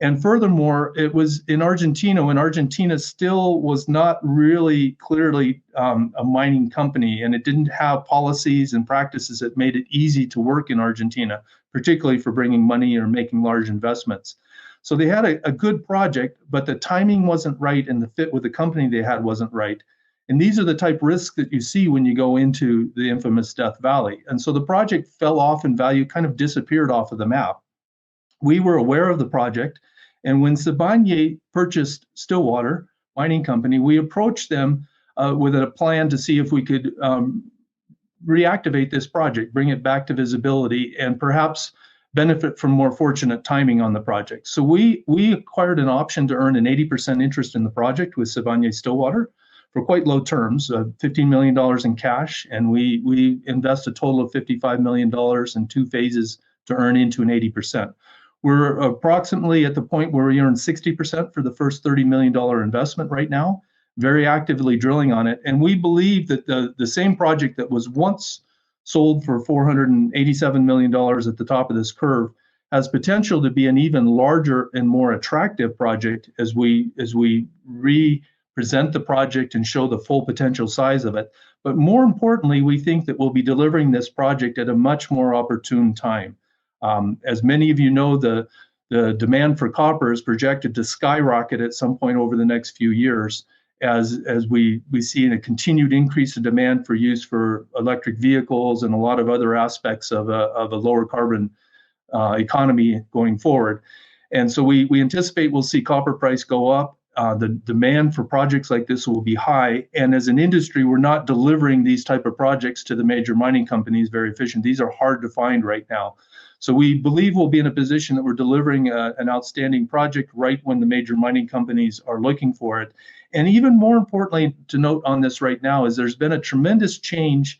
Speaker 6: And furthermore, it was in Argentina when Argentina still was not really clearly a mining company, and it didn't have policies and practices that made it easy to work in Argentina, particularly for bringing money or making large investments. So they had a good project, but the timing wasn't right and the fit with the company they had wasn't right. And these are the type of risks that you see when you go into the infamous Death Valley. And so the project fell off in value, kind of disappeared off of the map. We were aware of the project. And when Sibanye purchased Stillwater Mining Company, we approached them with a plan to see if we could reactivate this project, bring it back to visibility, and perhaps benefit from more fortunate timing on the project. So we acquired an option to earn an 80% interest in the project with Sibanye Stillwater for quite low terms, $15 million in cash, and we invest a total of $55 million in 2 phases to earn into an 80%. We're approximately at the point where we earn 60% for the first $30 million investment right now, very actively drilling on it. And we believe that the same project that was once sold for $487 million at the top of this curve has potential to be an even larger and more attractive project as we represent the project and show the full potential size of it. But more importantly, we think that we'll be delivering this project at a much more opportune time. As many of you know, the demand for copper is projected to skyrocket at some point over the next few years as we see a continued increase in demand for use for electric vehicles and a lot of other aspects of a lower carbon economy going forward. And so we anticipate we'll see copper price go up. The demand for projects like this will be high. And as an industry, we're not delivering these type of projects to the major mining companies very efficient. These are hard to find right now. So we believe we'll be in a position that we're delivering an outstanding project right when the major mining companies are looking for it. And even more importantly to note on this right now is there's been a tremendous change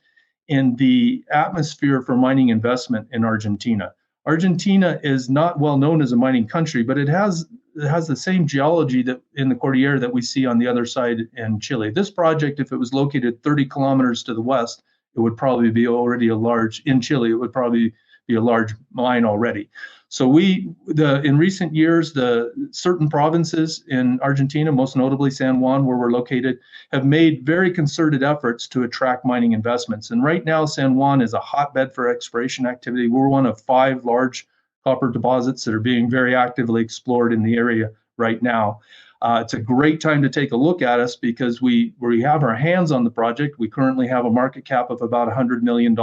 Speaker 6: in the atmosphere for mining investment in Argentina. Argentina is not well known as a mining country, but it has the same geology that in the Cordillera that we see on the other side in Chile. This project, if it was located 30 kilometers to the west, it would probably be already in Chile, it would probably be a large mine already. So in recent years, the certain provinces in Argentina, most notably San Juan, where we're located, have made very concerted efforts to attract mining investments. And right now, San Juan is a hotbed for exploration activity. We're one of 5 large copper deposits that are being very actively explored in the area right now. It's a great time to take a look at us because we have our hands on the project. We currently have a market cap of about $100 million.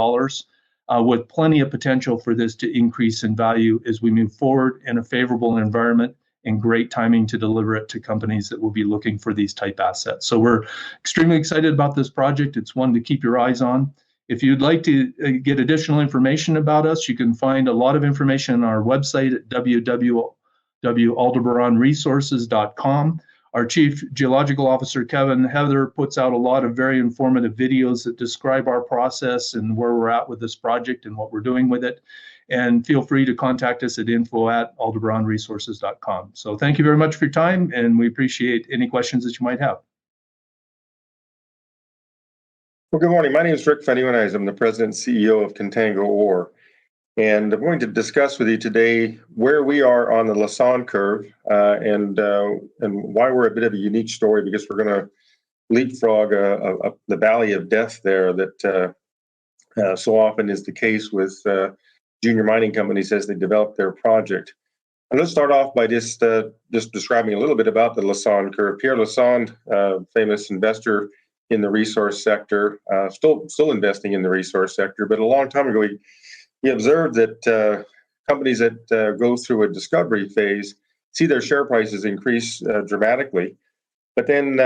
Speaker 6: With plenty of potential for this to increase in value as we move forward in a favorable environment and great timing to deliver it to companies that will be looking for these type assets. So we're extremely excited about this project. It's one to keep your eyes on. If you'd like to get additional information about us, you can find a lot of information on our website at www.aldebaranresources.com. Our Chief Geological Officer, Kevin Heather, puts out a lot of very informative videos that describe our process and where we're at with this project and what we're doing with it. And feel free to contact us at info@aldebaranresources.com. So thank you very much for your time, and we appreciate any questions that you might have.
Speaker 7: Well, good morning. My name is Rick Fenny-Wenize. I'm the President and CEO of Contango Ore. And I'm going to discuss with you today where we are on the Lassonde Curve and why we're a bit of a unique story, because we're going to leapfrog the valley of death there that so often is the case with junior mining companies as they develop their project. And let's start off by just describing a little bit about the Lassonde Curve. Pierre Lassonde, famous investor in the resource sector, still investing in the resource sector, but a long time ago he observed that companies that go through a discovery phase see their share prices increase dramatically, but then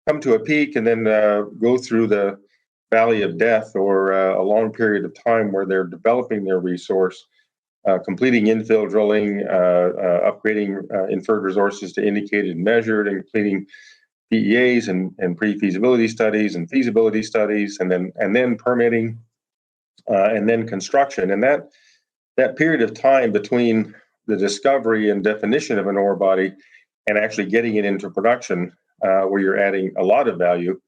Speaker 7: come to a peak and then go through the valley of death, or a long period of time where they're developing their resource, completing infill drilling, upgrading inferred resources to indicated and measured, and completing PEAs and pre-feasibility studies and feasibility studies, and then permitting, and then construction. And that period of time between the discovery and definition of an ore body and actually getting it into production, where you're adding a lot of value,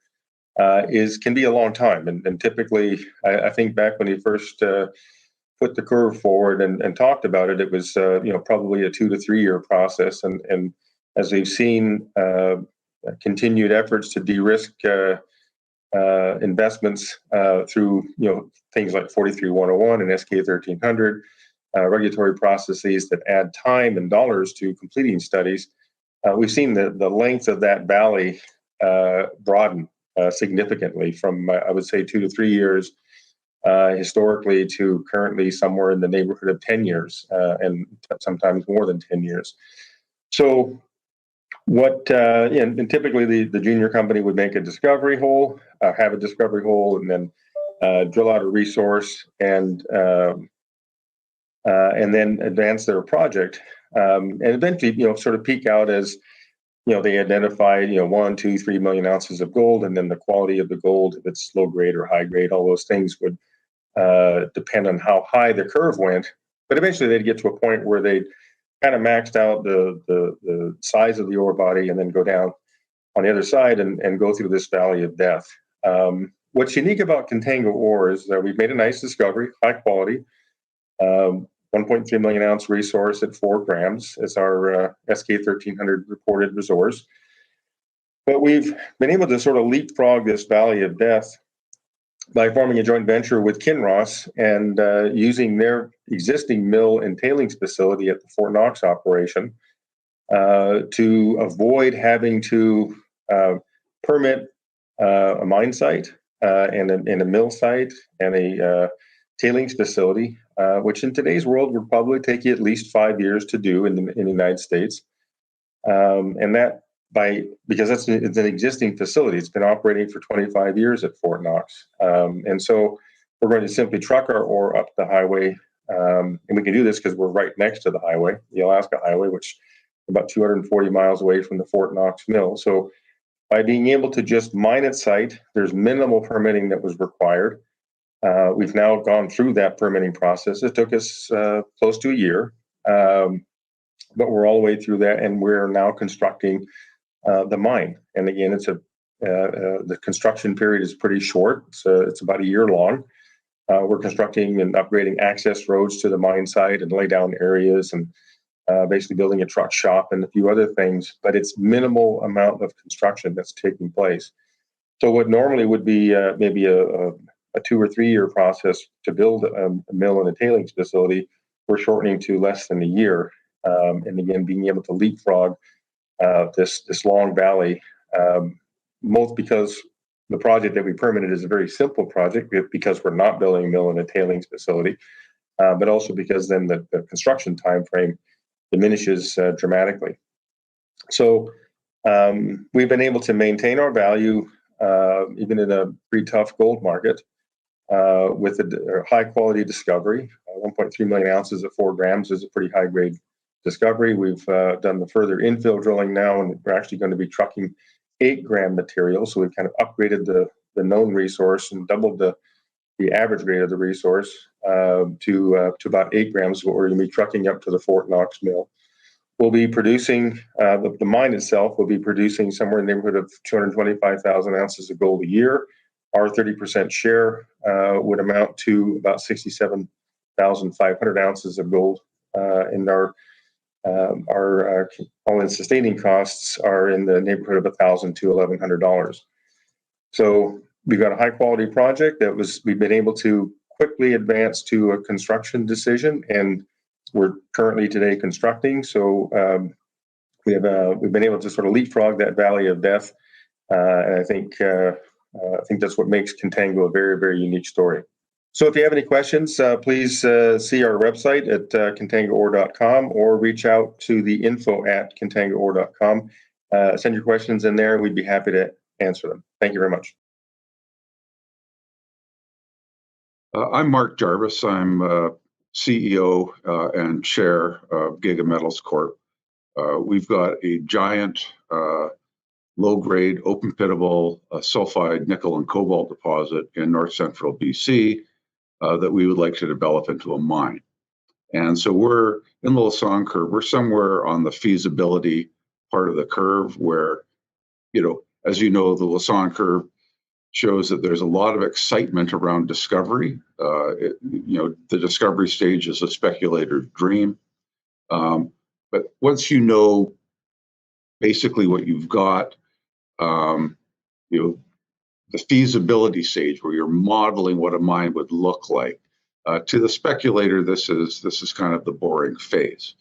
Speaker 7: can be a long time. And typically, I think back when he first put the curve forward and talked about it, it was probably a 2 to 3 year process. And as we've seen, continued efforts to de-risk investments through things like 43101 and SK 1300, regulatory processes that add time and dollars to completing studies. We've seen the length of that valley broaden significantly from, I would say, 2 to 3 years historically to currently somewhere in the neighborhood of 10 years and sometimes more than 10 years. So and typically the junior company would make a discovery hole, have a discovery hole, and then drill out a resource and then advance their project, and eventually sort of peak out as they identify 1, 2, 3 million ounces of gold, and then the quality of the gold, if it's low grade or high grade, all those things would depend on how high the curve went. But eventually they'd get to a point where they kind of maxed out the size of the ore body and then go down on the other side and go through this valley of death. What's unique about Contango ore is that we've made a nice discovery, high quality, 1.3 million ounce resource at 4 grams. It's our SK 1300 reported resource. But we've been able to sort of leapfrog this valley of death by forming a joint venture with Kinross and using their existing mill and tailings facility at the Fort Knox operation to avoid having to permit a mine site and a mill site and a tailings facility, which in today's world would probably take you at least 5 years to do in the United States. And that because it's an existing facility. It's been operating for 25 years at Fort Knox. And so we're going to simply truck our ore up the highway. And we can do this because we're right next to the highway, the Alaska Highway, which is about 240 miles away from the Fort Knox mill. So by being able to just mine at site, there's minimal permitting that was required. We've now gone through that permitting process. It took us close to a year, but we're all the way through that, and we're now constructing the mine. And again, the construction period is pretty short. So it's about a year long. We're constructing and upgrading access roads to the mine site and lay down areas and basically building a truck shop and a few other things, but it's minimal amount of construction that's taking place. So what normally would be maybe a 2 or 3 year process to build a mill and a tailings facility, we're shortening to less than a year. And again, being able to leapfrog this long valley, both because the project that we permitted is a very simple project because we're not building a mill and a tailings facility, but also because then the construction time frame diminishes dramatically. So we've been able to maintain our value even in a pretty tough gold market with a high quality discovery. 1.3 million ounces at 4 grams is a pretty high grade discovery. We've done the further infill drilling now, and we're actually going to be trucking 8 gram material. So we've kind of upgraded the known resource and doubled the average grade of the resource to about 8 grams, what we're going to be trucking up to the Fort Knox mill. We'll be producing, the mine itself will be producing somewhere in the neighborhood of 225,000 ounces of gold a year. Our 30% share would amount to about 67,500 ounces of gold, and our all-in sustaining costs are in the neighborhood of $1,000 to $1,100. So we've got a high-quality project we've been able to quickly advance to a construction decision, and we're currently today constructing. So we've been able to sort of leapfrog that valley of death, and I think that's what makes Contango a very, very unique story. So if you have any questions, please see our website at contangoore.com or reach out to the info@contangoore.com. Send your questions in there. We'd be happy to answer them. Thank you very much.
Speaker 8: I'm Mark Jarvis. I'm CEO and chair of Giga Metals Corp. We've got a giant low-grade, open-pittable sulfide nickel and cobalt deposit in north central BC that we would like to develop into a mine. And so we're in the Lassonde Curve. We're somewhere on the feasibility part of the curve where, as you know, the Lassonde Curve shows that there's a lot of excitement around discovery. The discovery stage is a speculator's dream. But once you know basically what you've got, the feasibility stage where you're modeling what a mine would look like, to the speculator, this is kind of the boring phase.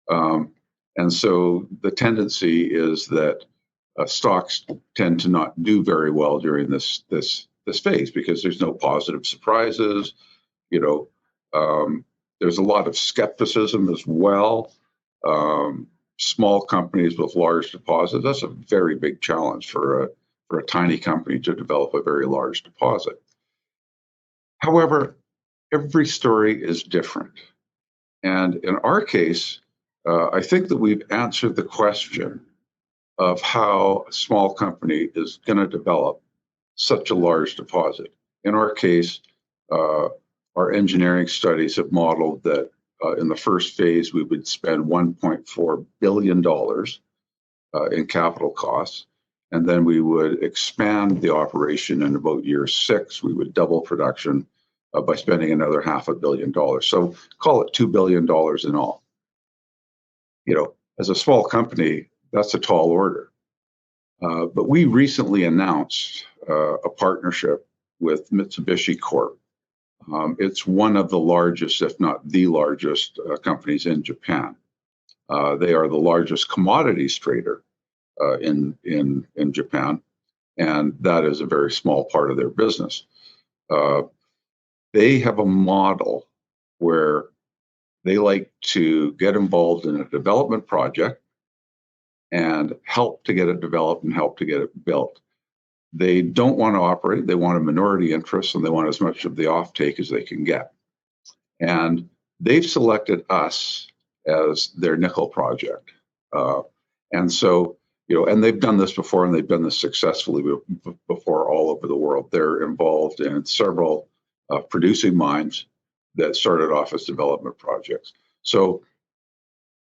Speaker 8: And so the tendency is that stocks tend to not do very well during this phase because there's no positive surprises. There's a lot of skepticism as well. Small companies with large deposits, that's a very big challenge for a tiny company to develop a very large deposit. However, every story is different. And in our case, I think that we've answered the question of how a small company is going to develop such a large deposit. In our case, our engineering studies have modeled that in the first phase, we would spend $1.4 billion in capital costs. And then we would expand the operation in about year 6. We would double production by spending another $500 million. So call it $2 billion in all. As a small company, that's a tall order. But we recently announced a partnership with Mitsubishi Corp. It's one of the largest, if not the largest, companies in Japan. They are the largest commodities trader in Japan, and that is a very small part of their business. They have a model where they like to get involved in a development project and help to get it developed and help to get it built. They don't want to operate. They want a minority interest, and they want as much of the offtake as they can get. And they've selected us as their nickel project. And so, and they've done this before, and they've done this successfully before all over the world. They're involved in several producing mines that started off as development projects. So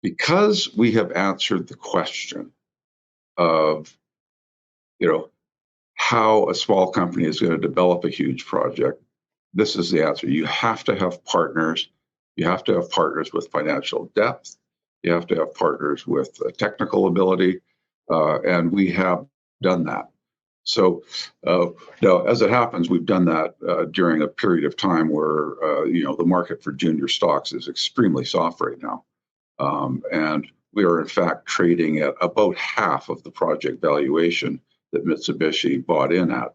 Speaker 8: because we have answered the question of, how a small company is going to develop a huge project, this is the answer. You have to have partners. You have to have partners with financial depth. You have to have partners with technical ability. And we have done that. So now, as it happens, we've done that during a period of time where, the market for junior stocks is extremely soft right now. And we are, in fact, trading at about half of the project valuation that Mitsubishi bought in at.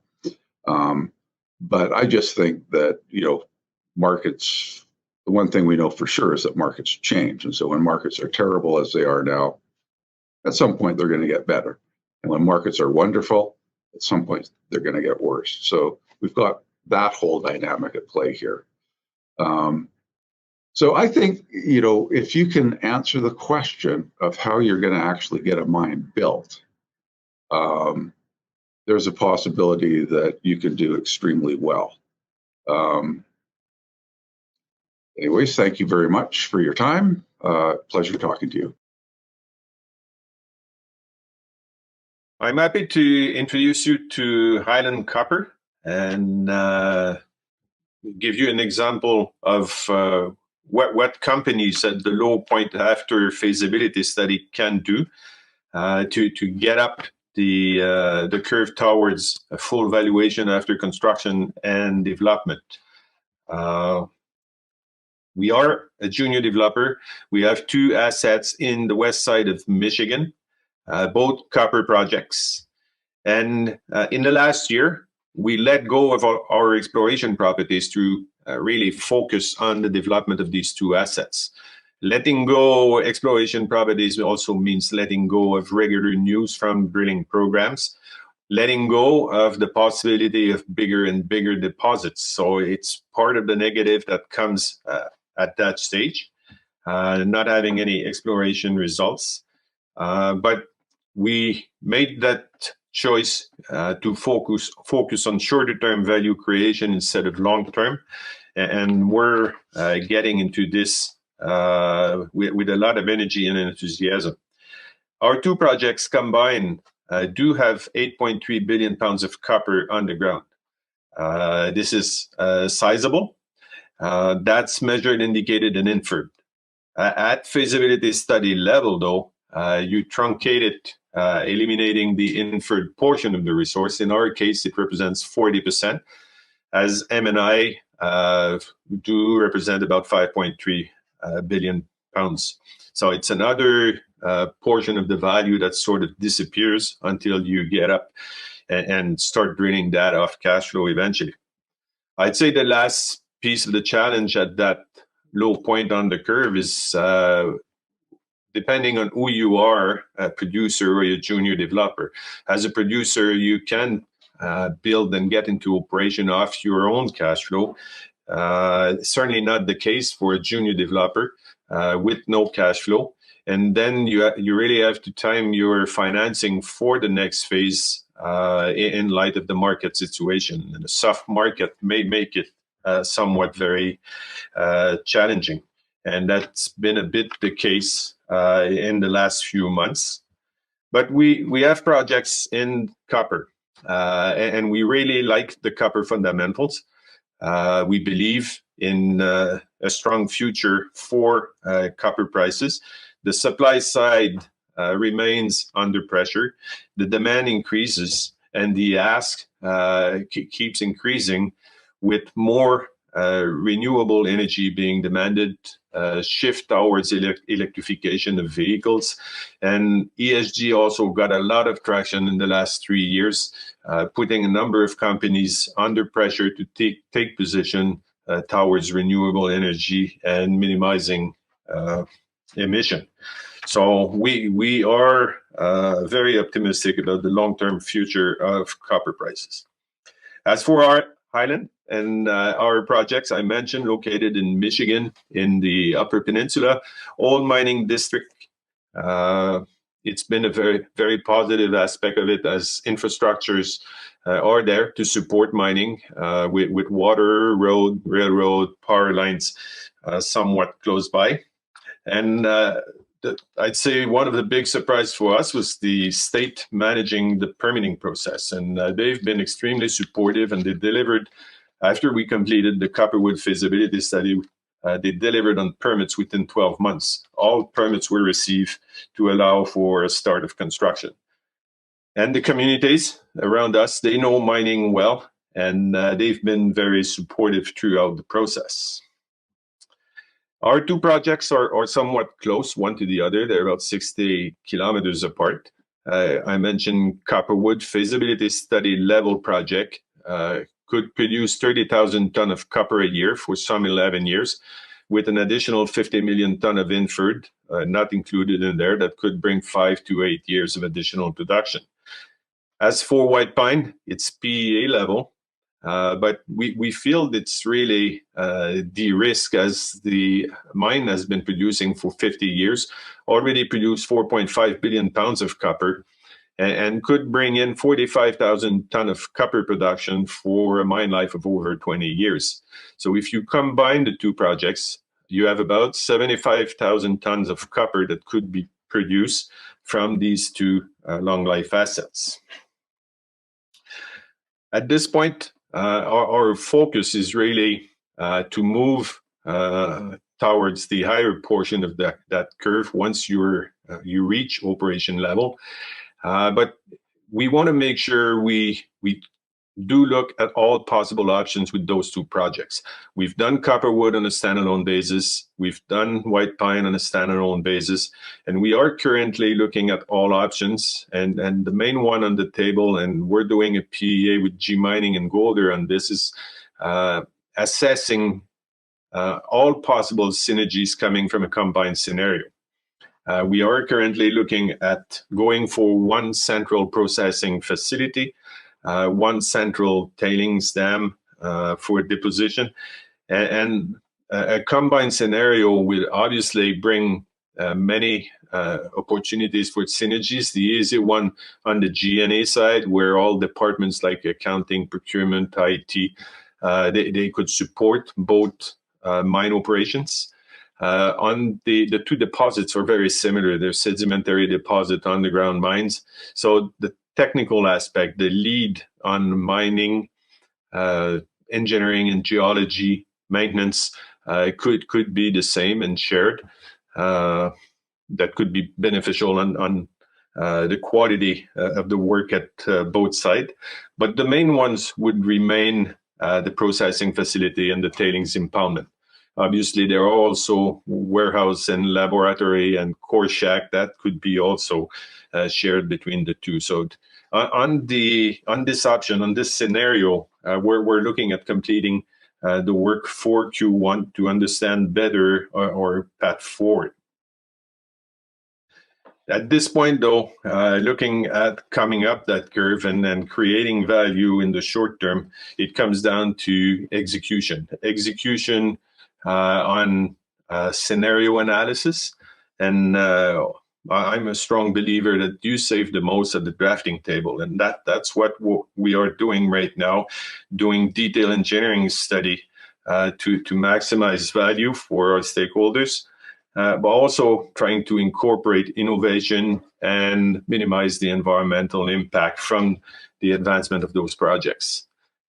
Speaker 8: But I just think that, markets, the one thing we know for sure is that markets change. And so when markets are terrible as they are now, at some point they're going to get better. And when markets are wonderful, at some point they're going to get worse. So we've got that whole dynamic at play here. So I think, if you can answer the question of how you're going to actually get a mine built, there's a possibility that you can do extremely well. Anyways, thank you very much for your time. Pleasure talking to you.
Speaker 9: I'm happy to introduce you to Highland Copper and give you an example of what companies at the low point after feasibility study can do to get up the curve towards a full valuation after construction and development. We are a junior developer. We have 2 assets in the west side of Michigan, both copper projects. And in the last year, we let go of our exploration properties to really focus on the development of these 2 assets. Letting go exploration properties also means letting go of regular news from drilling programs, letting go of the possibility of bigger and bigger deposits. So it's part of the negative that comes at that stage, not having any exploration results. But we made that choice to focus on shorter-term value creation instead of long-term, and we're getting into this with a lot of energy and enthusiasm. Our two projects combined do have 8.3 billion pounds of copper underground. This is sizable. That's measured, indicated, and inferred. At feasibility study level, though, you truncate it, eliminating the inferred portion of the resource. In our case, it represents 40%, as M&I do represent about 5.3 billion pounds. So it's another portion of the value that sort of disappears until you get up and start draining that off cash flow eventually. I'd say the last piece of the challenge at that low point on the curve is depending on who you are, a producer or a junior developer. As a producer, you can build and get into operation off your own cash flow. Certainly not the case for a junior developer with no cash flow. And then you really have to time your financing for the next phase in light of the market situation. And a soft market may make it somewhat very challenging. And that's been a bit the case in the last few months. But we have projects in copper, and we really like the copper fundamentals. We believe in a strong future for copper prices. The supply side remains under pressure. The demand increases, and the ask keeps increasing with more renewable energy being demanded, shift towards electrification of vehicles. And ESG also got a lot of traction in the last 3 years, putting a number of companies under pressure to take position towards renewable energy and minimizing emission. So we are very optimistic about the long-term future of copper prices. As for our Highland and our projects, I mentioned, located in Michigan, in the Upper Peninsula, old mining district. It's been a very, very positive aspect of it, as infrastructures are there to support mining with water, road, railroad, power lines somewhat close by. And I'd say one of the big surprises for us was the state managing the permitting process. And they've been extremely supportive, and they delivered, after we completed the Copperwood feasibility study, they delivered on permits within 12 months. All permits were received to allow for a start of construction. And the communities around us, they know mining well, and they've been very supportive throughout the process. Our two projects are somewhat close, one to the other. They're about 60 kilometers apart. I mentioned Copperwood feasibility study level project could produce 30,000 tons of copper a year for some 11 years, with an additional 50 million tons of inferred, not included in there, that could bring 5 to 8 years of additional production. As for White Pine, it's PEA level. But we feel it's really de-risked, as the mine has been producing for 50 years, already produced 4.5 billion pounds of copper, and could bring in 45,000 tons of copper production for a mine life of over 20 years. So if you combine the two projects, you have about 75,000 tons of copper that could be produced from these two long life assets. At this point, our focus is really to move towards the higher portion of that curve once you reach operation level. But we want to make sure we do look at all possible options with those two projects. We've done Copperwood on a standalone basis. We've done White Pine on a standalone basis. And we are currently looking at all options. And the main one on the table, and we're doing a PEA with G Mining and Golder on this, is assessing all possible synergies coming from a combined scenario. We are currently looking at going for one central processing facility, one central tailings dam for deposition, and a combined scenario will obviously bring many opportunities for synergies. The easy one on the G&A side, where all departments like accounting, procurement, IT, they could support both mine operations. On the two deposits are very similar. They're sedimentary deposit underground mines. So the technical aspect, the lead on mining, engineering and geology, maintenance could be the same and shared. That could be beneficial on the quality of the work at both sides. But the main ones would remain the processing facility and the tailings impoundment. Obviously, there are also warehouse and laboratory and core shack that could be also shared between the two. So on this option, on this scenario, we're looking at completing the work for Q1 to understand better our path forward. At this point, though, looking at coming up that curve and then creating value in the short term, it comes down to execution. Execution on scenario analysis. And I'm a strong believer that you save the most at the drafting table. And that's what we are doing right now, doing detailed engineering study to maximize value for our stakeholders. But also trying to incorporate innovation and minimize the environmental impact from the advancement of those projects.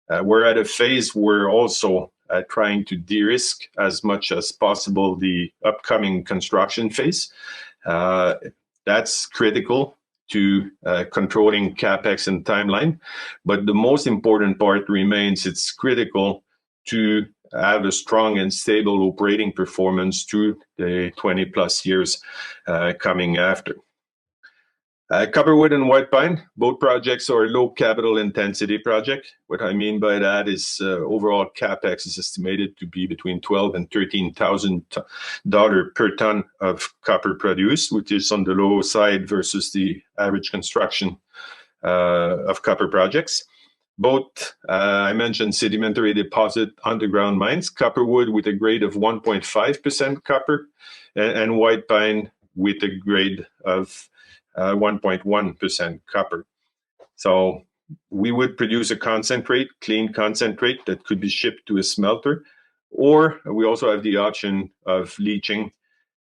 Speaker 9: We're at a phase where also trying to de-risk as much as possible the upcoming construction phase. That's critical to controlling CapEx and timeline. But the most important part remains it's critical to have a strong and stable operating performance through the 20 plus years coming after. Copperwood and White Pine, both projects are low capital intensity project. What I mean by that is overall CapEx is estimated to be between $12,000 and $13,000 per ton of copper produced, which is on the low side versus the average construction of copper projects. Both, I mentioned sedimentary deposit underground mines, Copperwood with a grade of 1.5% copper, and White Pine with a grade of 1.1% copper. So we would produce a concentrate, clean concentrate that could be shipped to a smelter, or we also have the option of leaching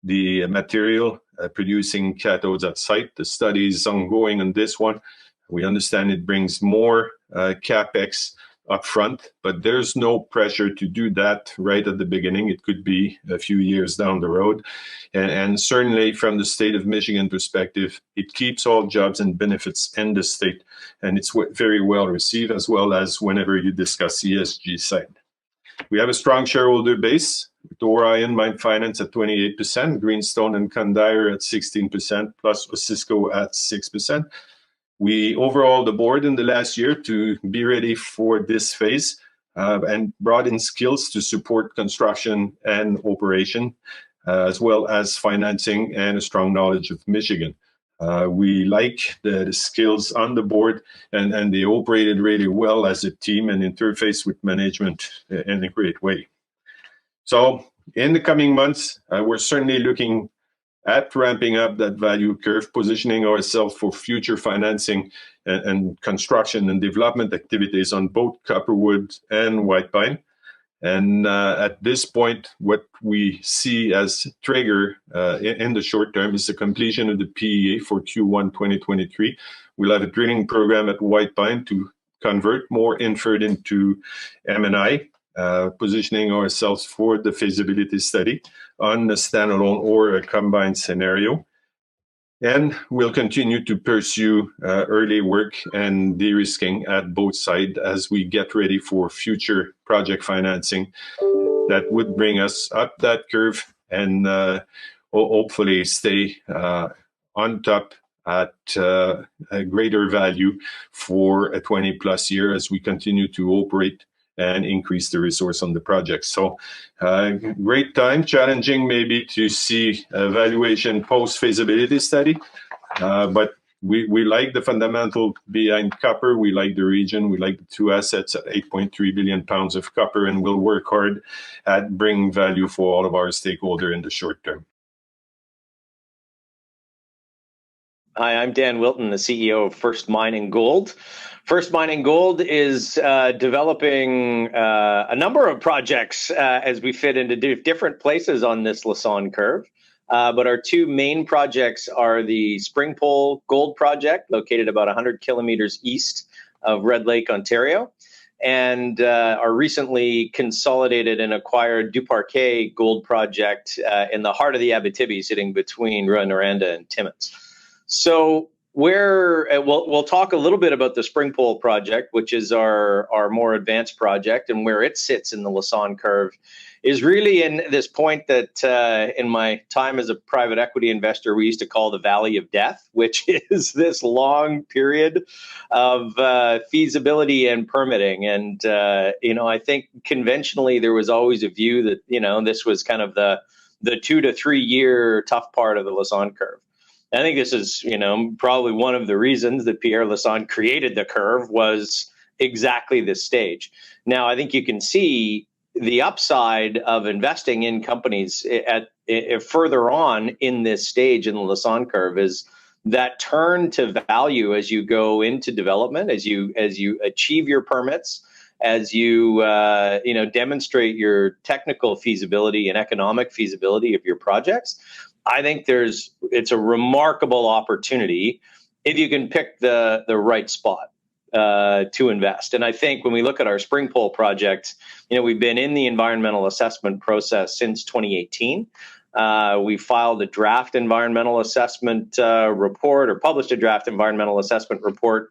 Speaker 9: the material, producing cathodes at site. The study is ongoing on this one. We understand it brings more CapEx upfront, but there's no pressure to do that right at the beginning. It could be a few years down the road. And certainly from the state of Michigan perspective, it keeps all jobs and benefits in the state. And it's very well received, as well as whenever you discuss ESG side. We have a strong shareholder base, with Orion Mine Finance at 28%, Greenstone and Condire at 16%, plus Osisko at 6%. We overhauled the board in the last year to be ready for this phase and brought in skills to support construction and operation, as well as financing and a strong knowledge of Michigan. We like the skills on the board, and they operated really well as a team and interface with management in a great way. So in the coming months, we're certainly looking at ramping up that value curve, positioning ourselves for future financing and construction and development activities on both Copperwood and White Pine. And at this point, what we see as trigger in the short term is the completion of the PEA for Q1 2023. We'll have a drilling program at White Pine to convert more inferred into M&I, positioning ourselves for the feasibility study on a standalone or a combined scenario. And we'll continue to pursue early work and de-risking at both sides as we get ready for future project financing that would bring us up that curve and hopefully stay on top at a greater value for a 20 plus year as we continue to operate and increase the resource on the project. So great time, challenging maybe to see evaluation post-feasibility study, but we like the fundamental behind copper. We like the region. We like the two assets at 8.3 billion pounds of copper, and we'll work hard at bringing value for all of our stakeholders in the short term.
Speaker 10: Hi, I'm Dan Wilton, the CEO of First Mining Gold. First Mining Gold is developing a number of projects as we fit into different places on this Lassonde Curve. But our two main projects are the Springpole Gold Project, located about 100 kilometers east of Red Lake, Ontario, and our recently consolidated and acquired Duparquet Gold Project in the heart of the Abitibi, sitting between Rouyn-Noranda and Timmins. So we'll talk a little bit about the Springpole project, which is our more advanced project, and where it sits in the Lassonde Curve is really in this point that in my time as a private equity investor, we used to call the Valley of Death, which is this long period of feasibility and permitting. And, I think conventionally there was always a view that, this was kind of the 2 to 3 year tough part of the Lassonde Curve. I think this is, probably one of the reasons that Pierre Lassonde created the curve was exactly this stage. Now, I think you can see the upside of investing in companies at further on in this stage in the Lassonde Curve is that turn to value as you go into development, as you achieve your permits, as you demonstrate your technical feasibility and economic feasibility of your projects. I think it's a remarkable opportunity if you can pick the right spot to invest. And I think when we look at our Springpole project, we've been in the environmental assessment process since 2018. We filed a draft environmental assessment report, or published a draft environmental assessment report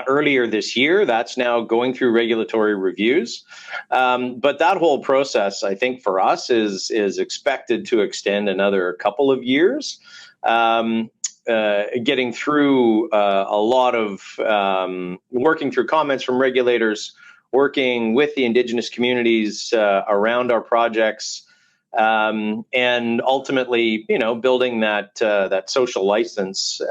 Speaker 10: earlier this year. That's now going through regulatory reviews. But that whole process, I think, for us is expected to extend another couple of years. Getting through a lot of working through comments from regulators, working with the Indigenous communities around our projects, and ultimately, building that social license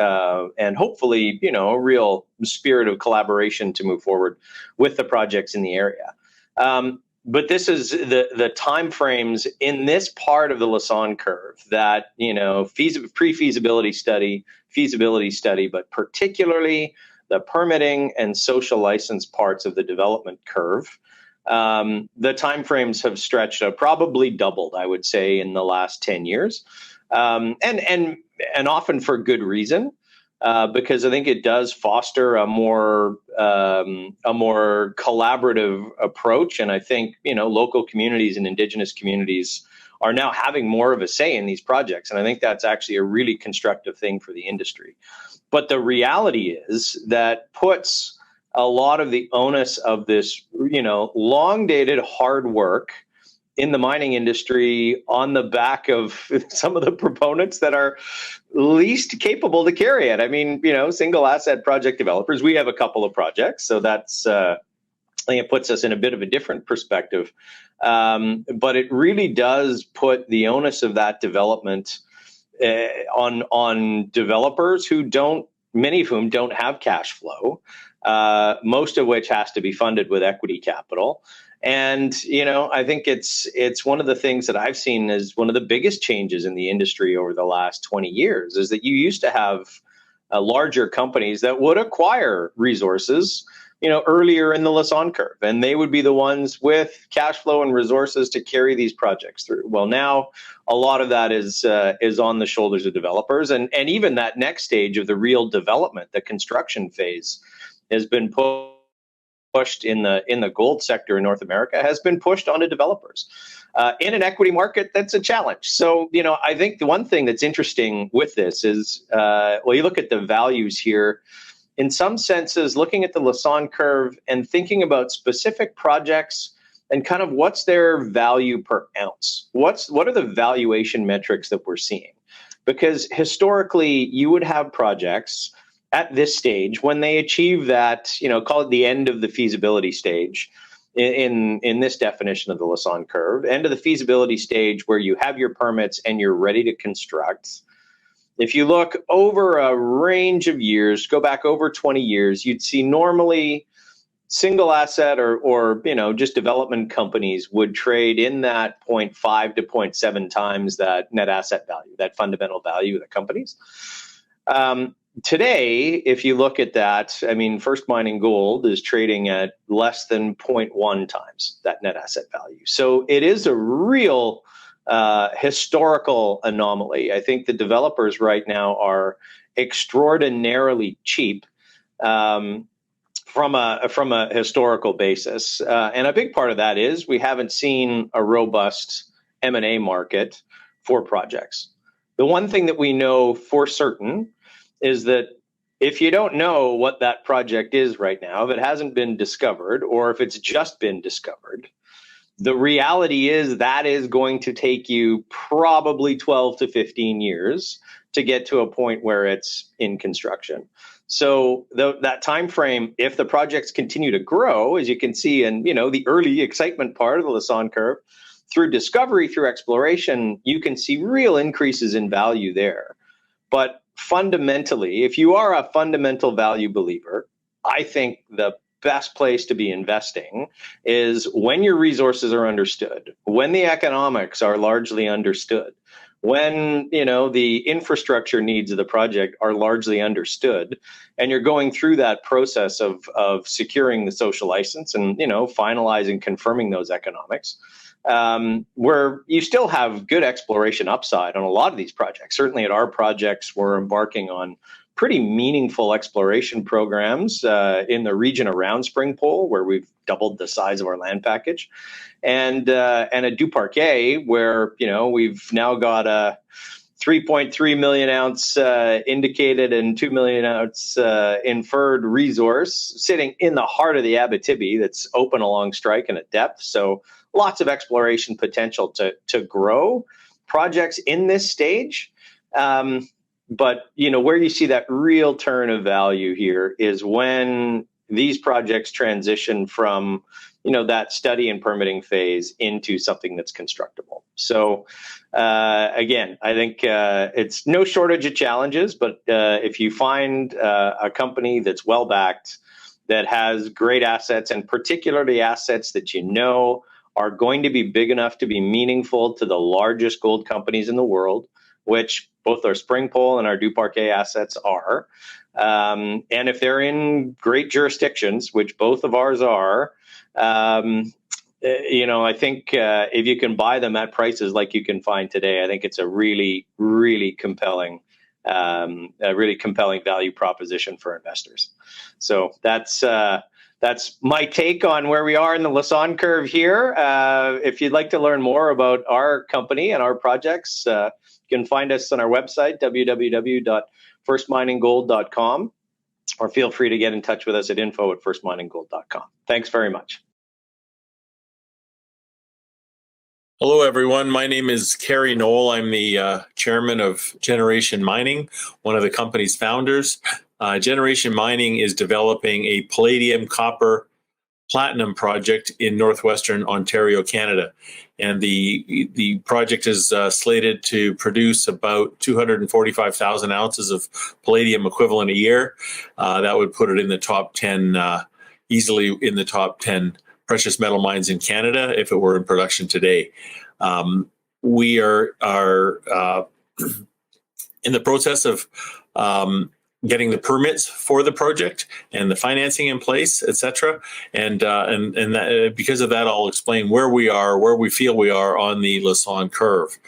Speaker 10: and hopefully, a real spirit of collaboration to move forward with the projects in the area. But this is the timeframes in this part of the Lassonde Curve that, pre-feasibility study, feasibility study, but particularly the permitting and social license parts of the development curve. The timeframes have stretched out, probably doubled, I would say, in the last 10 years, and often for good reason. Because I think it does foster a more collaborative approach, and I think local communities and Indigenous communities are now having more of a say in these projects, and I think that's actually a really constructive thing for the industry. But the reality is that puts a lot of the onus of this long-dated hard work in the mining industry on the back of some of the proponents that are least capable to carry it. I mean, single asset project developers, we have a couple of projects, so that's, I think it puts us in a bit of a different perspective. But it really does put the onus of that development on developers many of whom don't have cash flow, most of which has to be funded with equity capital. And, I think it's one of the things that I've seen as one of the biggest changes in the industry over the last 20 years is that you used to have larger companies that would acquire resources, earlier in the Lassonde Curve, and they would be the ones with cash flow and resources to carry these projects through. Well, now a lot of that is on the shoulders of developers, and even that next stage of the real development, the construction phase, has been pushed in the gold sector in North America, has been pushed onto developers in an equity market that's a challenge. So, I think the one thing that's interesting with this is, you look at the values here. In some senses, looking at the Lassonde Curve and thinking about specific projects and kind of what's their value per ounce. What are the valuation metrics that we're seeing? Because historically, you would have projects at this stage when they achieve that, call it the end of the feasibility stage in this definition of the Lassonde Curve, end of the feasibility stage where you have your permits and you're ready to construct. If you look over a range of years, go back over 20 years, you'd see normally single asset or just development companies would trade in that 0.5 to 0.7 times that net asset value, that fundamental value of the companies. Today, if you look at that, I mean, First Mining Gold is trading at less than 0.1 times that net asset value. So it is a real historical anomaly. I think the developers right now are extraordinarily cheap from a historical basis, and a big part of that is we haven't seen a robust M&A market for projects. The one thing that we know for certain is that if you don't know what that project is right now, if it hasn't been discovered, or if it's just been discovered, the reality is that is going to take you probably 12 to 15 years to get to a point where it's in construction. So that time frame, if the projects continue to grow, as you can see in the early excitement part of the Lassonde Curve, through discovery, through exploration, you can see real increases in value there. But fundamentally, if you are a fundamental value believer, I think the best place to be investing is when your resources are understood, when the economics are largely understood, when the infrastructure needs of the project are largely understood, and you're going through that process of securing the social license and finalizing, confirming those economics, where you still have good exploration upside on a lot of these projects. Certainly at our projects, we're embarking on pretty meaningful exploration programs in the region around Springpole, where we've doubled the size of our land package, and at Duparquet, where we've now got a 3.3 million ounce indicated and 2 million ounce inferred resource sitting in the heart of the Abitibi that's open along strike and at depth. So lots of exploration potential to grow projects in this stage. But where you see that real turn of value here is when these projects transition from that study and permitting phase into something that's constructible. So again, I think it's no shortage of challenges, but if you find a company that's well backed, that has great assets, and particularly assets that are going to be big enough to be meaningful to the largest gold companies in the world, which both our Springpole and our Duparquet assets are. And if they're in great jurisdictions, which both of ours are, I think if you can buy them at prices like you can find today, I think it's a really, really compelling value proposition for investors. So that's my take on where we are in the Lassonde Curve here. If you'd like to learn more about our company and our projects, you can find us on our website, www.firstmininggold.com, or feel free to get in touch with us at info@firstmininggold.com. Thanks very much.
Speaker 11: Hello, everyone. My name is Kerry Knoll. I'm the chairman of Generation Mining, one of the company's founders. Generation Mining is developing a palladium, copper, platinum project in northwestern Ontario, Canada. And the project is slated to produce about 245,000 ounces of palladium equivalent a year. That would put it in the top 10, easily in the top 10 precious metal mines in Canada if it were in production today. We are in the process of getting the permits for the project and the financing in place, etc. And that, because of that, I'll explain where we feel we are on the Lassonde Curve.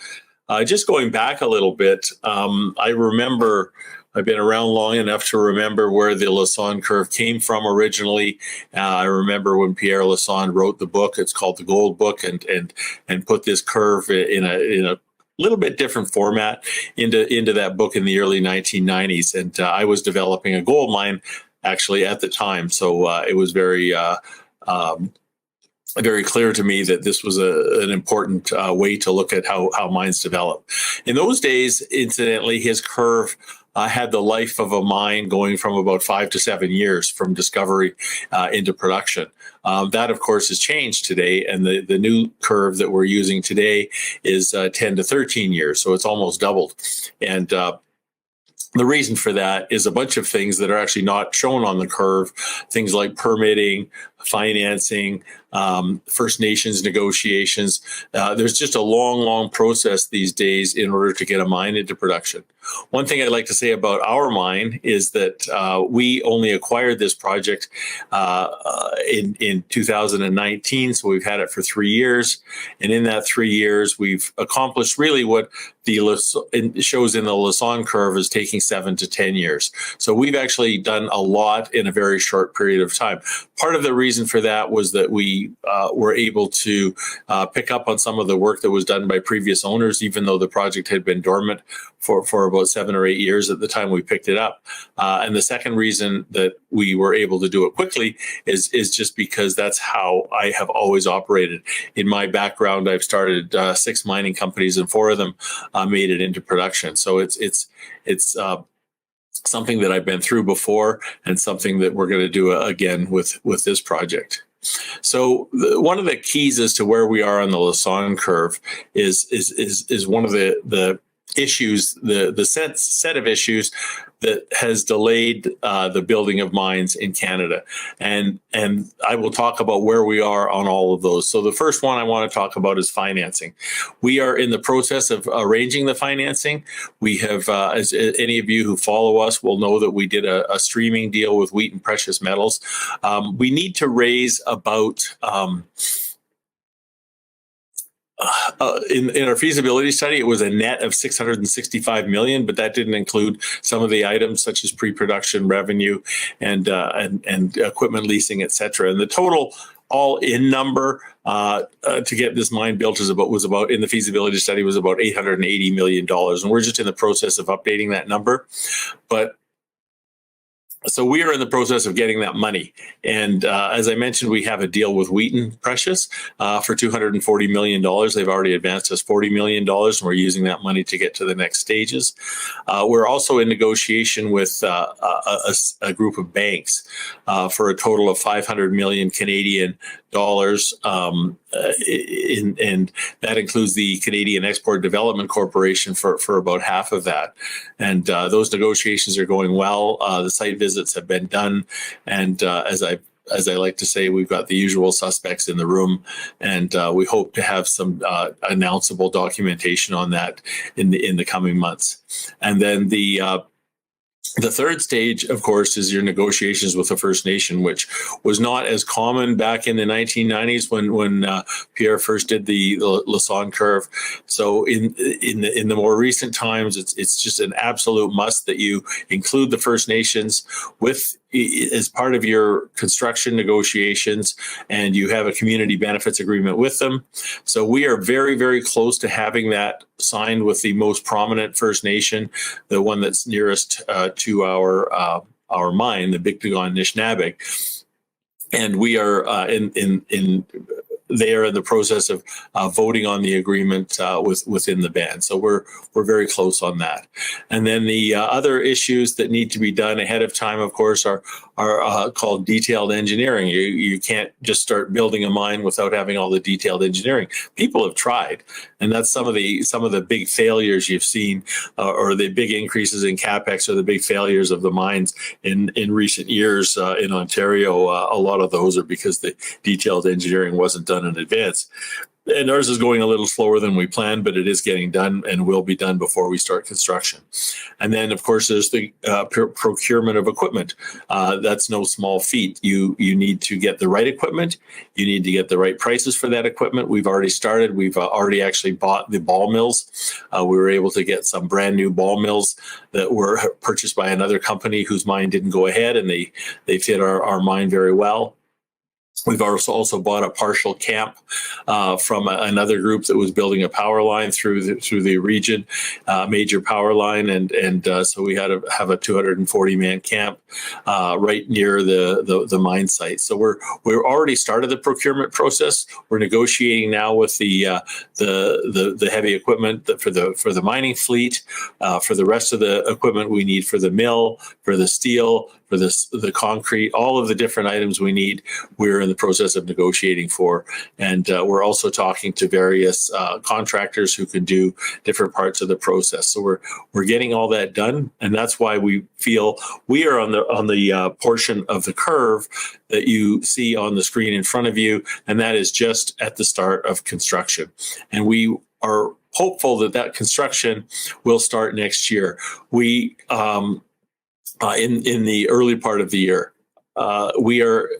Speaker 11: Just going back a little bit, I remember, I've been around long enough to remember where the Lassonde Curve came from originally. I remember when Pierre Lassonde wrote the book. It's called the Gold Book, and put this curve in a little bit different format into that book in the early 1990s. And I was developing a gold mine actually at the time, so it was very clear to me that this was an important way to look at how mines develop. In those days, incidentally, his curve had the life of a mine going from about 5 to 7 years from discovery into production. That, of course, has changed today, and the new curve that we're using today is 10 to 13 years, so it's almost doubled. And the reason for that is a bunch of things that are actually not shown on the curve, things like permitting, financing, First Nations negotiations. There's just a long process these days in order to get a mine into production. One thing I'd like to say about our mine is that we only acquired this project in 2019, so we've had it for 3 years. And in that 3 years, we've accomplished really what shows in the Lassonde Curve is taking 7 to 10 years. So we've actually done a lot in a very short period of time. Part of the reason for that was that we were able to pick up on some of the work that was done by previous owners, even though the project had been dormant for about 7 or 8 years at the time we picked it up. And the second reason that we were able to do it quickly is just because that's how I have always operated. In my background, I've started 6 mining companies, and 4 of them made it into production. So it's something that I've been through before, and something that we're going to do again with this project. So one of the keys as to where we are on the Lassonde Curve is one of the issues, the set of issues that has delayed the building of mines in Canada. And I will talk about where we are on all of those. So the first one I want to talk about is financing. We are in the process of arranging the financing. We have, as any of you who follow us will know, that we did a streaming deal with Wheaton Precious Metals. We need to raise about... in our feasibility study, it was a net of 665 million, but that didn't include some of the items such as pre-production revenue and equipment leasing, etc. And the total all-in number to get this mine built was about in the feasibility study was about $880 million, and we're just in the process of updating that number. But so we are in the process of getting that money. And as I mentioned, we have a deal with Wheaton Precious for $240 million. They've already advanced us $40 million, and we're using that money to get to the next stages. We're also in negotiation with a group of banks for a total of 500 million Canadian dollars, and that includes the Canadian Export Development Corporation for about half of that. And those negotiations are going well. The site visits have been done, and as I like to say, we've got the usual suspects in the room, and we hope to have some announceable documentation on that in the coming months. And then the third stage, of course, is your negotiations with the First Nation, which was not as common back in the 1990s when Pierre first did the Lassonde Curve. So in the more recent times, it's just an absolute must that you include the First Nations as part of your construction negotiations, and you have a community benefits agreement with them. So we are very, very close to having that signed with the most prominent First Nation, the one that's nearest to our mine, the Bigtagon Nishnabeg. And we are they are in the process of voting on the agreement within the band. So we're very close on that. And then the other issues that need to be done ahead of time, of course, are called detailed engineering. You can't just start building a mine without having all the detailed engineering. People have tried, and that's some of the big failures you've seen, or the big increases in capex, or the big failures of the mines in recent years in Ontario. A lot of those are because the detailed engineering wasn't done in advance. And ours is going a little slower than we planned, but it is getting done and will be done before we start construction. And then, of course, there's the procurement of equipment. That's no small feat. You need to get the right equipment. You need to get the right prices for that equipment. We've already started. We've already actually bought the ball mills. We were able to get some brand new ball mills that were purchased by another company whose mine didn't go ahead, and they fit our mine very well. We've also bought a partial camp from another group that was building a power line through the region, major power line, and so we had to have a 240-man camp right near the mine site. So we're already started the procurement process. We're negotiating now with the heavy equipment for the mining fleet, for the rest of the equipment we need for the mill, for the steel, the concrete, all of the different items we need, we're in the process of negotiating for. And we're also talking to various contractors who can do different parts of the process. So we're getting all that done, and that's why we feel we are on the portion of the curve that you see on the screen in front of you, and that is just at the start of construction. And we are hopeful that construction will start next year. We in the early part of the year. We are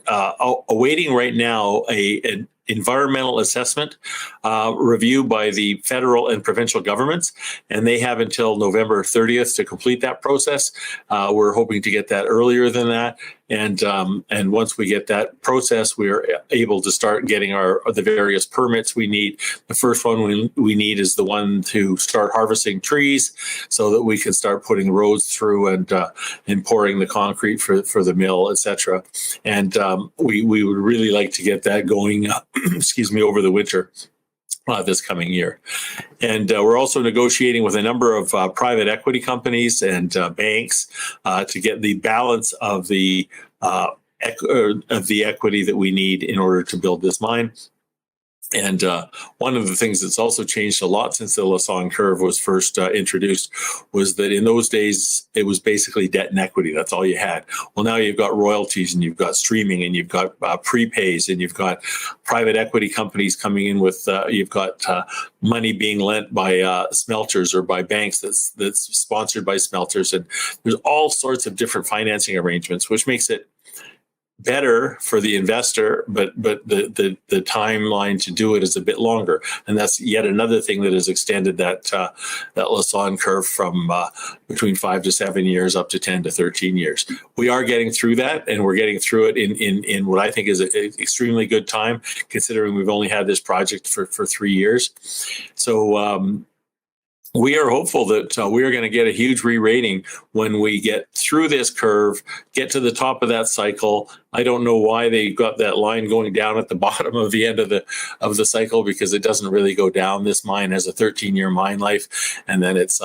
Speaker 11: awaiting right now an environmental assessment review by the federal and provincial governments, and they have until November 30th to complete that process. We're hoping to get that earlier than that, and once we get that process, we are able to start getting the various permits we need. The first one we need is the one to start harvesting trees, so that we can start putting roads through and pouring the concrete for the mill, etc. And we would really like to get that going. Excuse me, over the winter this coming year. And we're also negotiating with a number of private equity companies and banks to get the balance of the equity that we need in order to build this mine. And one of the things that's also changed a lot since the Lassonde Curve was first introduced was that in those days, it was basically debt and equity. That's all you had. Well, now you've got royalties, and you've got streaming, and you've got prepays, and you've got private equity companies coming in with, you've got money being lent by smelters or by banks that's sponsored by smelters. And there's all sorts of different financing arrangements, which makes it better for the investor, but the timeline to do it is a bit longer, and that's yet another thing that has extended that Lassonde Curve from between 5 to 7 years up to 10 to 13 years. We are getting through that, and we're getting through it in what I think is an extremely good time, considering we've only had this project for 3 years. So we are hopeful that we are going to get a huge re-rating when we get through this curve, get to the top of that cycle. I don't know why they got that line going down at the bottom of the end of the cycle, because it doesn't really go down. This mine has a 13-year mine life, and then it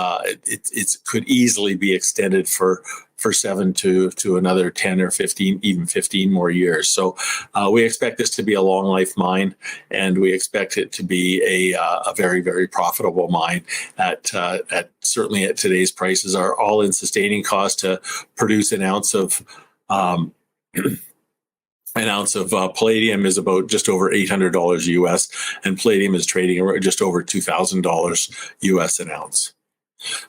Speaker 11: could easily be extended for 7 to another 10 or 15, even 15 more years. So we expect this to be a long life mine, and we expect it to be a very, very profitable mine at certainly at today's prices. Our all-in sustaining cost to produce an ounce of palladium is about just over $800 US, and palladium is trading just over $2,000 US an ounce.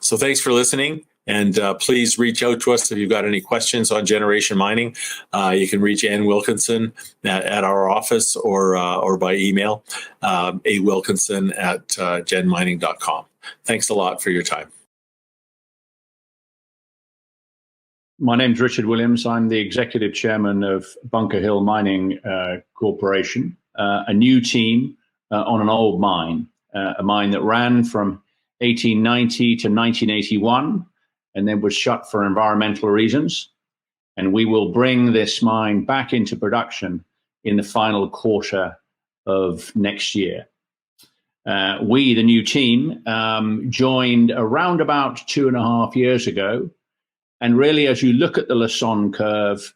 Speaker 11: So thanks for listening. And please reach out to us if you've got any questions on generation mining. You can reach Ann Wilkinson at our office or by email, awilkinson@genmining.com. Thanks a lot for your time.
Speaker 12: My name's Richard Williams. I'm the executive chairman of Bunker Hill Mining Corporation, a new team on an old mine, a mine that ran from 1890 to 1981. And then was shut for environmental reasons. And we will bring this mine back into production in the final quarter of next year. We, the new team, joined around about 2.5 years ago. And really, as you look at the Lassonde Curve,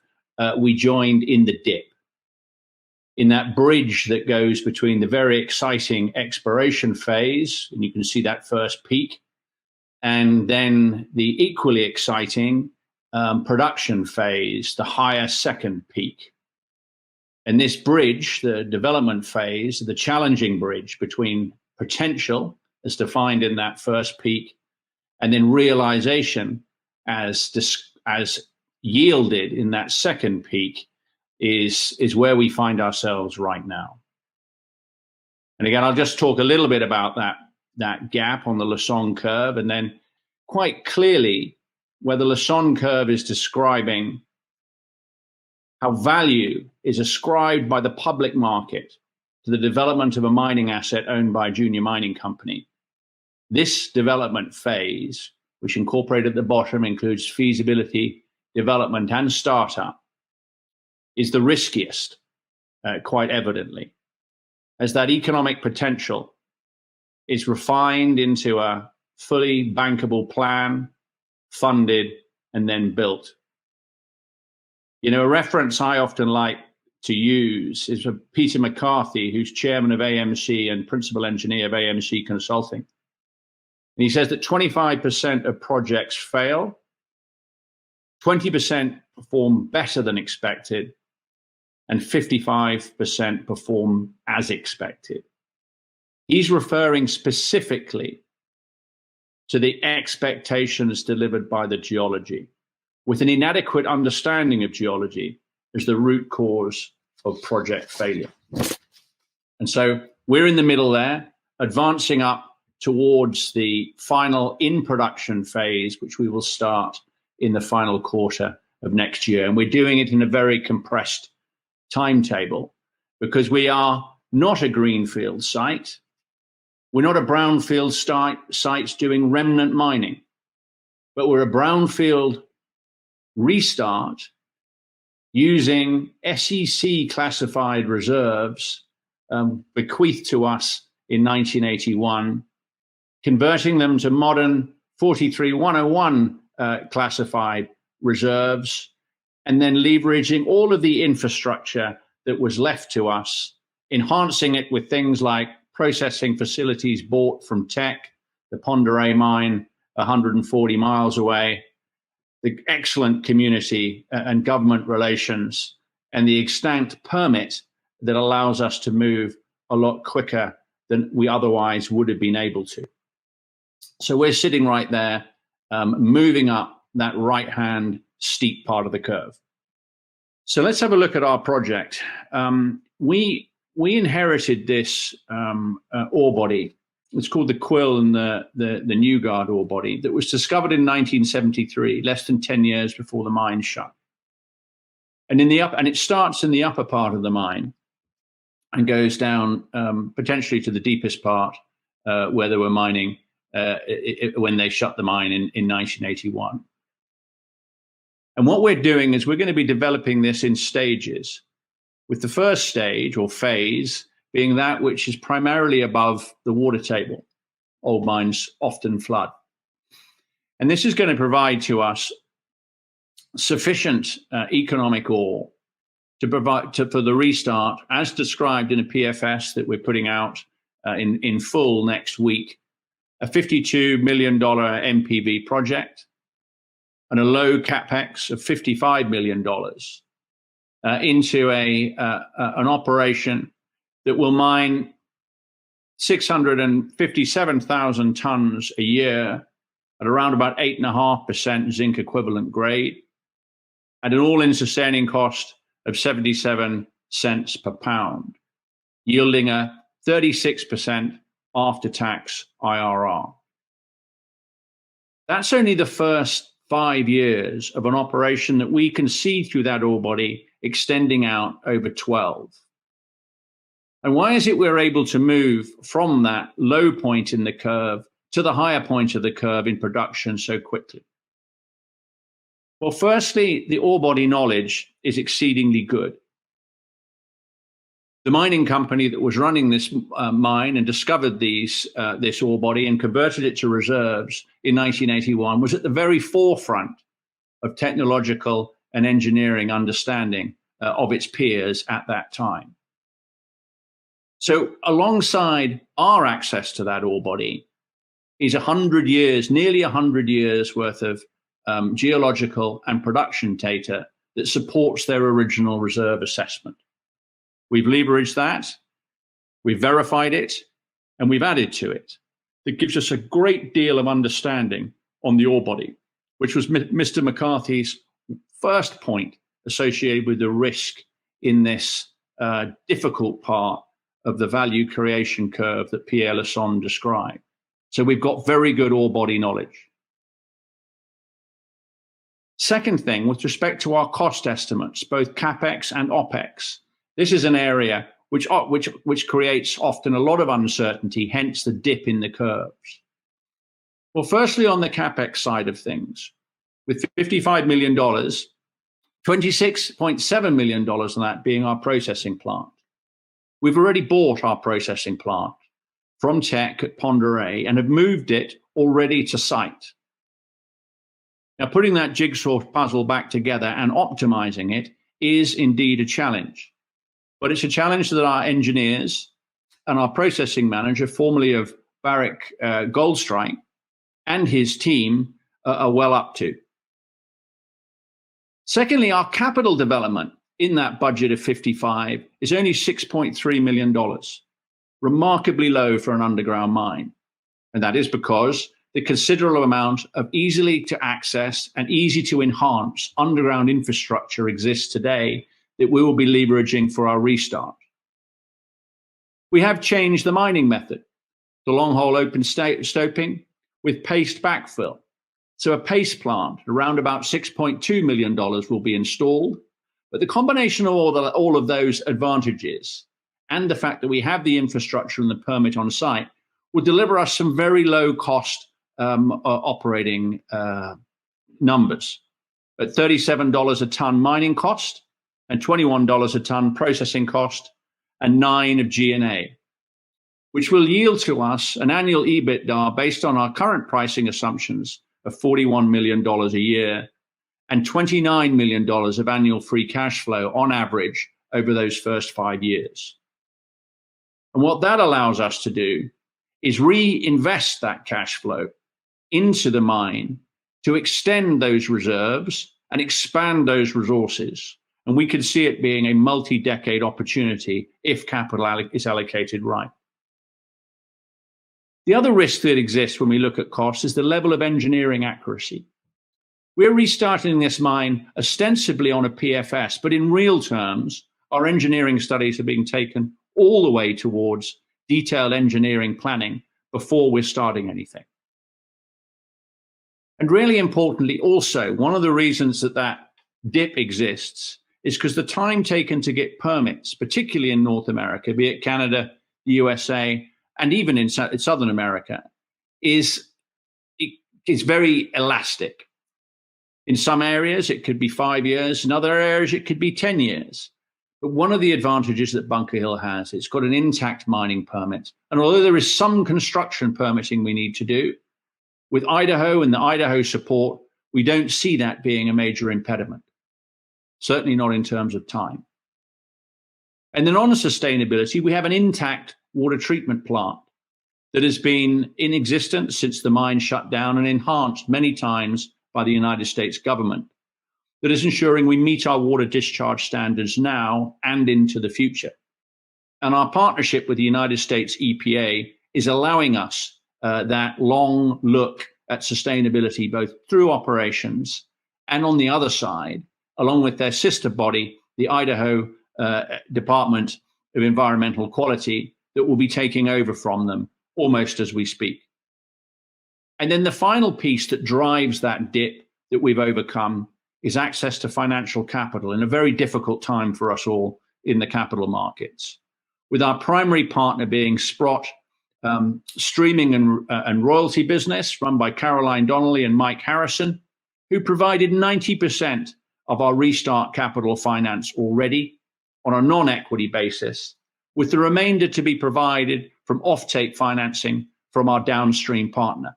Speaker 12: we joined in the dip, in that bridge that goes between the very exciting exploration phase, and you can see that first peak, and then the equally exciting production phase, the higher second peak. And this bridge, the development phase, the challenging bridge between potential as defined in that first peak, and then realization as yielded in that second peak, is where we find ourselves right now. And again, I'll just talk a little bit about that gap on the Lassonde Curve, and then quite clearly where the Lassonde Curve is describing how value is ascribed by the public market to the development of a mining asset owned by a junior mining company. This development phase, which incorporated at the bottom includes feasibility, development, and startup, is the riskiest, quite evidently, as that economic potential is refined into a fully bankable plan, funded, and then built. You know, a reference I often like to use is of Peter McCarthy, who's chairman of AMC and principal engineer of AMC Consulting. And he says that 25% of projects fail, 20% perform better than expected, and 55% perform as expected. He's referring specifically to the expectations delivered by the geology, with an inadequate understanding of geology as the root cause of project failure. And so we're in the middle there, advancing up towards the final in-production phase, which we will start in the final quarter of next year. And we're doing it in a very compressed timetable because we are not a greenfield site. We're not a brownfield site doing remnant mining, but we're a brownfield restart using SEC classified reserves bequeathed to us in 1981, converting them to modern 43101 classified reserves, and then leveraging all of the infrastructure that was left to us, enhancing it with things like processing facilities bought from Teck, the Pend Oreille mine 140 miles away, the excellent community and government relations, and the extant permit that allows us to move a lot quicker than we otherwise would have been able to. So we're sitting right there, moving up that right-hand steep part of the curve. So let's have a look at our project. We inherited this ore body. It's called the Quill and the Newgard ore body that was discovered in 1973, less than 10 years before the mine shut. And it starts in the upper part of the mine and goes down potentially to the deepest part where they were mining when they shut the mine in 1981. And what we're doing is we're going to be developing this in stages, with the first stage or phase being that which is primarily above the water table. Old mines often flood. And this is going to provide to us sufficient economic ore to provide for the restart, as described in a PFS that we're putting out in full next week, a $52 million NPV project and a low capex of $55 million into an operation that will mine 657,000 tons a year at around about 8.5% zinc equivalent grade, at an all-in sustaining cost of 77 cents per pound, yielding a 36% after-tax IRR. That's only the first 5 years of an operation that we can see through that ore body extending out over 12. And why is it we're able to move from that low point in the curve to the higher point of the curve in production so quickly? Well, firstly, the ore body knowledge is exceedingly good. The mining company that was running this mine and discovered this ore body and converted it to reserves in 1981 was at the very forefront of technological and engineering understanding of its peers at that time. So alongside our access to that ore body is 100 years, nearly 100 years worth of geological and production data that supports their original reserve assessment. We've leveraged that, we've verified it, and we've added to it. That gives us a great deal of understanding on the ore body, which was Mr. McCarthy's first point associated with the risk in this difficult part of the value creation curve that Pierre Lassonde described. So we've got very good ore body knowledge. Second thing, with respect to our cost estimates, both CapEx and OpEx, this is an area which creates often a lot of uncertainty, hence the dip in the curves. Well, firstly, on the CapEx side of things, with $55 million, $26.7 million of that being our processing plant. We've already bought our processing plant from Teck at Pend Oreille and have moved it already to site. Now, putting that jigsaw puzzle back together and optimizing it is indeed a challenge. But it's a challenge that our engineers and our processing manager, formerly of Barrick Goldstrike, and his team are well up to. Secondly, our capital development in that budget of 55 is only $6.3 million, remarkably low for an underground mine. And that is because the considerable amount of easily to access and easy to enhance underground infrastructure exists today that we will be leveraging for our restart. We have changed the mining method to long hole open stoping with paste backfill. So a paste plant around about $6.2 million will be installed. But the combination of all of those advantages and the fact that we have the infrastructure and the permit on site will deliver us some very low cost operating numbers at $37 a ton mining cost and $21 a ton processing cost and $9 of G&A, which will yield to us an annual EBITDA based on our current pricing assumptions of $41 million a year and $29 million of annual free cash flow on average over those first 5 years. And what that allows us to do is reinvest that cash flow into the mine to extend those reserves and expand those resources. And we could see it being a multi-decade opportunity if capital is allocated right. The other risk that exists when we look at costs is the level of engineering accuracy. We're restarting this mine ostensibly on a PFS, but in real terms, our engineering studies are being taken all the way towards detailed engineering planning before we're starting anything. And really importantly, also, one of the reasons that dip exists is because the time taken to get permits, particularly in North America, be it Canada, the USA, and even in Southern America, is very elastic. In some areas, it could be 5 years. In other areas, it could be 10 years. But one of the advantages that Bunker Hill has, it's got an intact mining permit. And although there is some construction permitting we need to do, with Idaho and the Idaho support, we don't see that being a major impediment, certainly not in terms of time. And then on sustainability, we have an intact water treatment plant that has been in existence since the mine shut down and enhanced many times by the United States government, that is ensuring we meet our water discharge standards now and into the future. And our partnership with the United States EPA is allowing us that long look at sustainability, both through operations and on the other side, along with their sister body, the Idaho Department of Environmental Quality, that will be taking over from them almost as we speak. And then the final piece that drives that dip that we've overcome is access to financial capital in a very difficult time for us all in the capital markets, with our primary partner being Sprott streaming and royalty business run by Caroline Donnelly and Mike Harrison, who provided 90% of our restart capital finance already on a non-equity basis, with the remainder to be provided from offtake financing from our downstream partner.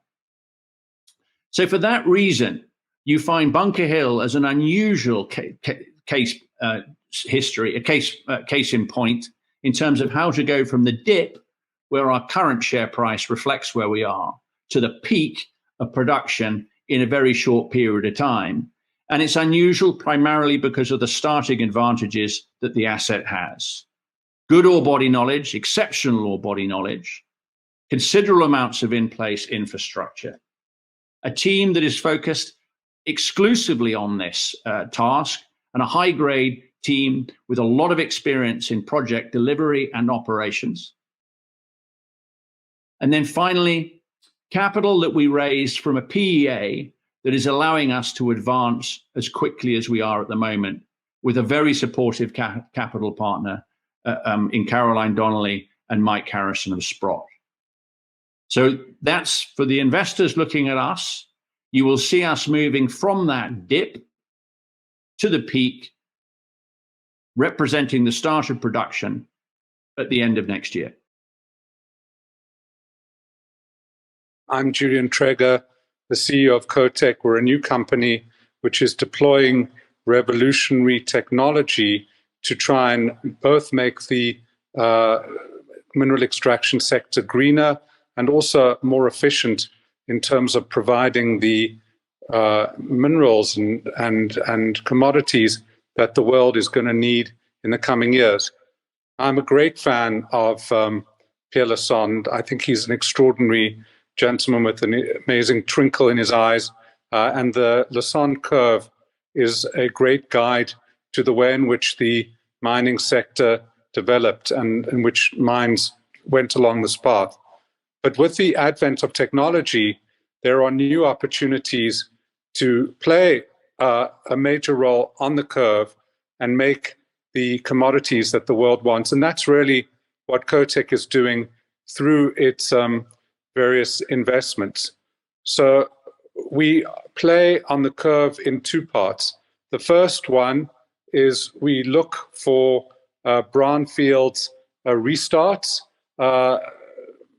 Speaker 12: So for that reason, you find Bunker Hill as an unusual case in point in terms of how to go from the dip, where our current share price reflects where we are, to the peak of production in a very short period of time. And it's unusual primarily because of the starting advantages that the asset has. Good ore body knowledge, exceptional ore body knowledge, considerable amounts of in-place infrastructure, a team that is focused exclusively on this task, and a high-grade team with a lot of experience in project delivery and operations. And then finally, capital that we raised from a PEA that is allowing us to advance as quickly as we are at the moment, with a very supportive capital partner in Caroline Donnelly and Mike Harrison of Sprott. So that's for the investors looking at us. You will see us moving from that dip to the peak, representing the start of production at the end of next year.
Speaker 13: I'm Julian Traeger, the CEO of Cotec. We're a new company which is deploying revolutionary technology to try and both make the mineral extraction sector greener and also more efficient in terms of providing the minerals and commodities that the world is going to need in the coming years. I'm a great fan of Pierre Lassonde. I think he's an extraordinary gentleman with an amazing twinkle in his eyes. And the Lassonde Curve is a great guide to the way in which the mining sector developed and in which mines went along this path. But with the advent of technology, there are new opportunities to play a major role on the curve and make the commodities that the world wants. And that's really what Cotec is doing through its various investments. So we play on the curve in two parts. The first one is we look for brownfields restarts,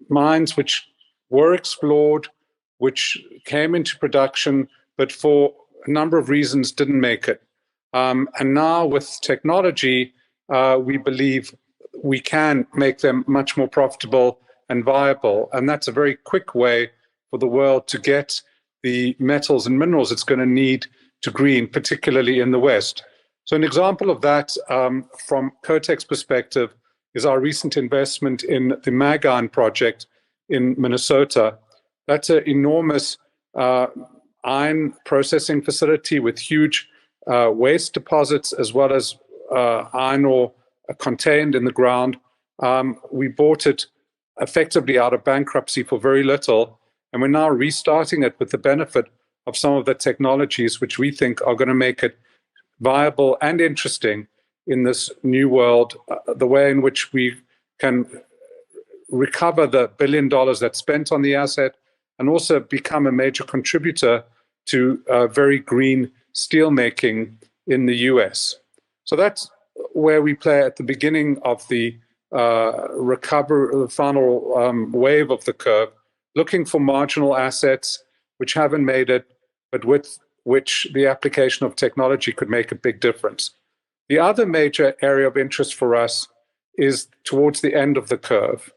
Speaker 13: mines which were explored, which came into production, but for a number of reasons didn't make it. And now with technology, we believe we can make them much more profitable and viable. And that's a very quick way for the world to get the metals and minerals it's going to need to green, particularly in the West. So an example of that from Cotec's perspective is our recent investment in the Magan project in Minnesota. That's an enormous iron processing facility with huge waste deposits as well as iron ore contained in the ground. We bought it effectively out of bankruptcy for very little, and we're now restarting it with the benefit of some of the technologies which we think are going to make it viable and interesting in this new world, the way in which we can recover the $1 billion that's spent on the asset and also become a major contributor to very green steel making in the US. So that's where we play at the beginning of the the final wave of the curve, looking for marginal assets which haven't made it, but with which the application of technology could make a big difference. The other major area of interest for us is towards the end of the curve.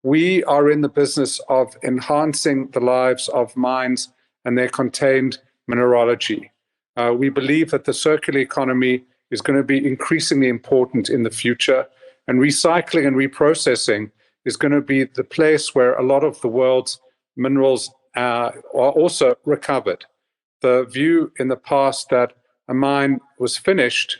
Speaker 13: We are in the business of enhancing the lives of mines and their contained mineralogy. We believe that the circular economy is going to be increasingly important in the future, and recycling and reprocessing is going to be the place where a lot of the world's minerals are also recovered. The view in the past that a mine was finished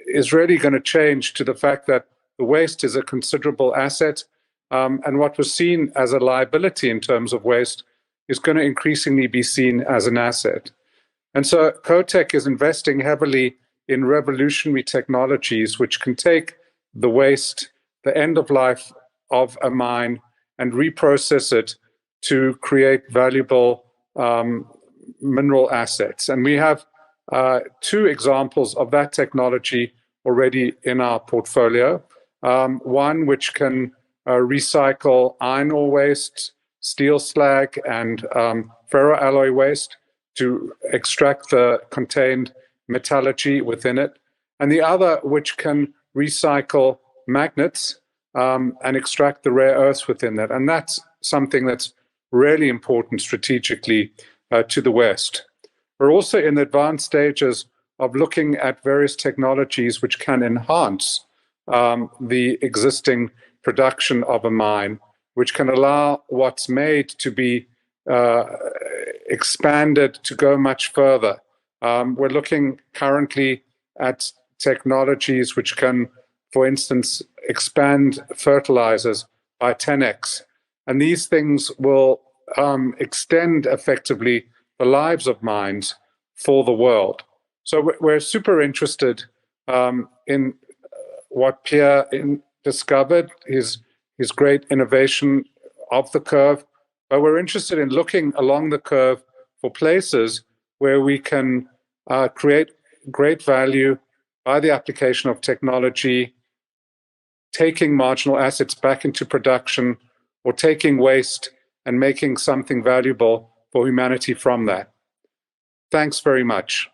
Speaker 13: is really going to change to the fact that the waste is a considerable asset, and what was seen as a liability in terms of waste is going to increasingly be seen as an asset. And so Cotec is investing heavily in revolutionary technologies which can take the waste, the end of life of a mine, and reprocess it to create valuable mineral assets. And we have two examples of that technology already in our portfolio. One which can recycle iron ore waste, steel slag, and ferroalloy waste to extract the contained metallurgy within it. And the other which can recycle magnets and extract the rare earths within that. And that's something that's really important strategically to the West. We're also in the advanced stages of looking at various technologies which can enhance the existing production of a mine, which can allow what's made to be expanded to go much further. We're looking currently at technologies which can, for instance, expand fertilizers by 10x. And these things will extend effectively the lives of mines for the world. So we're super interested in what Pierre discovered, his great innovation of the curve, but we're interested in looking along the curve for places where we can create great value by the application of technology, taking marginal assets back into production, or taking waste and making something valuable for humanity from that. Thanks very much.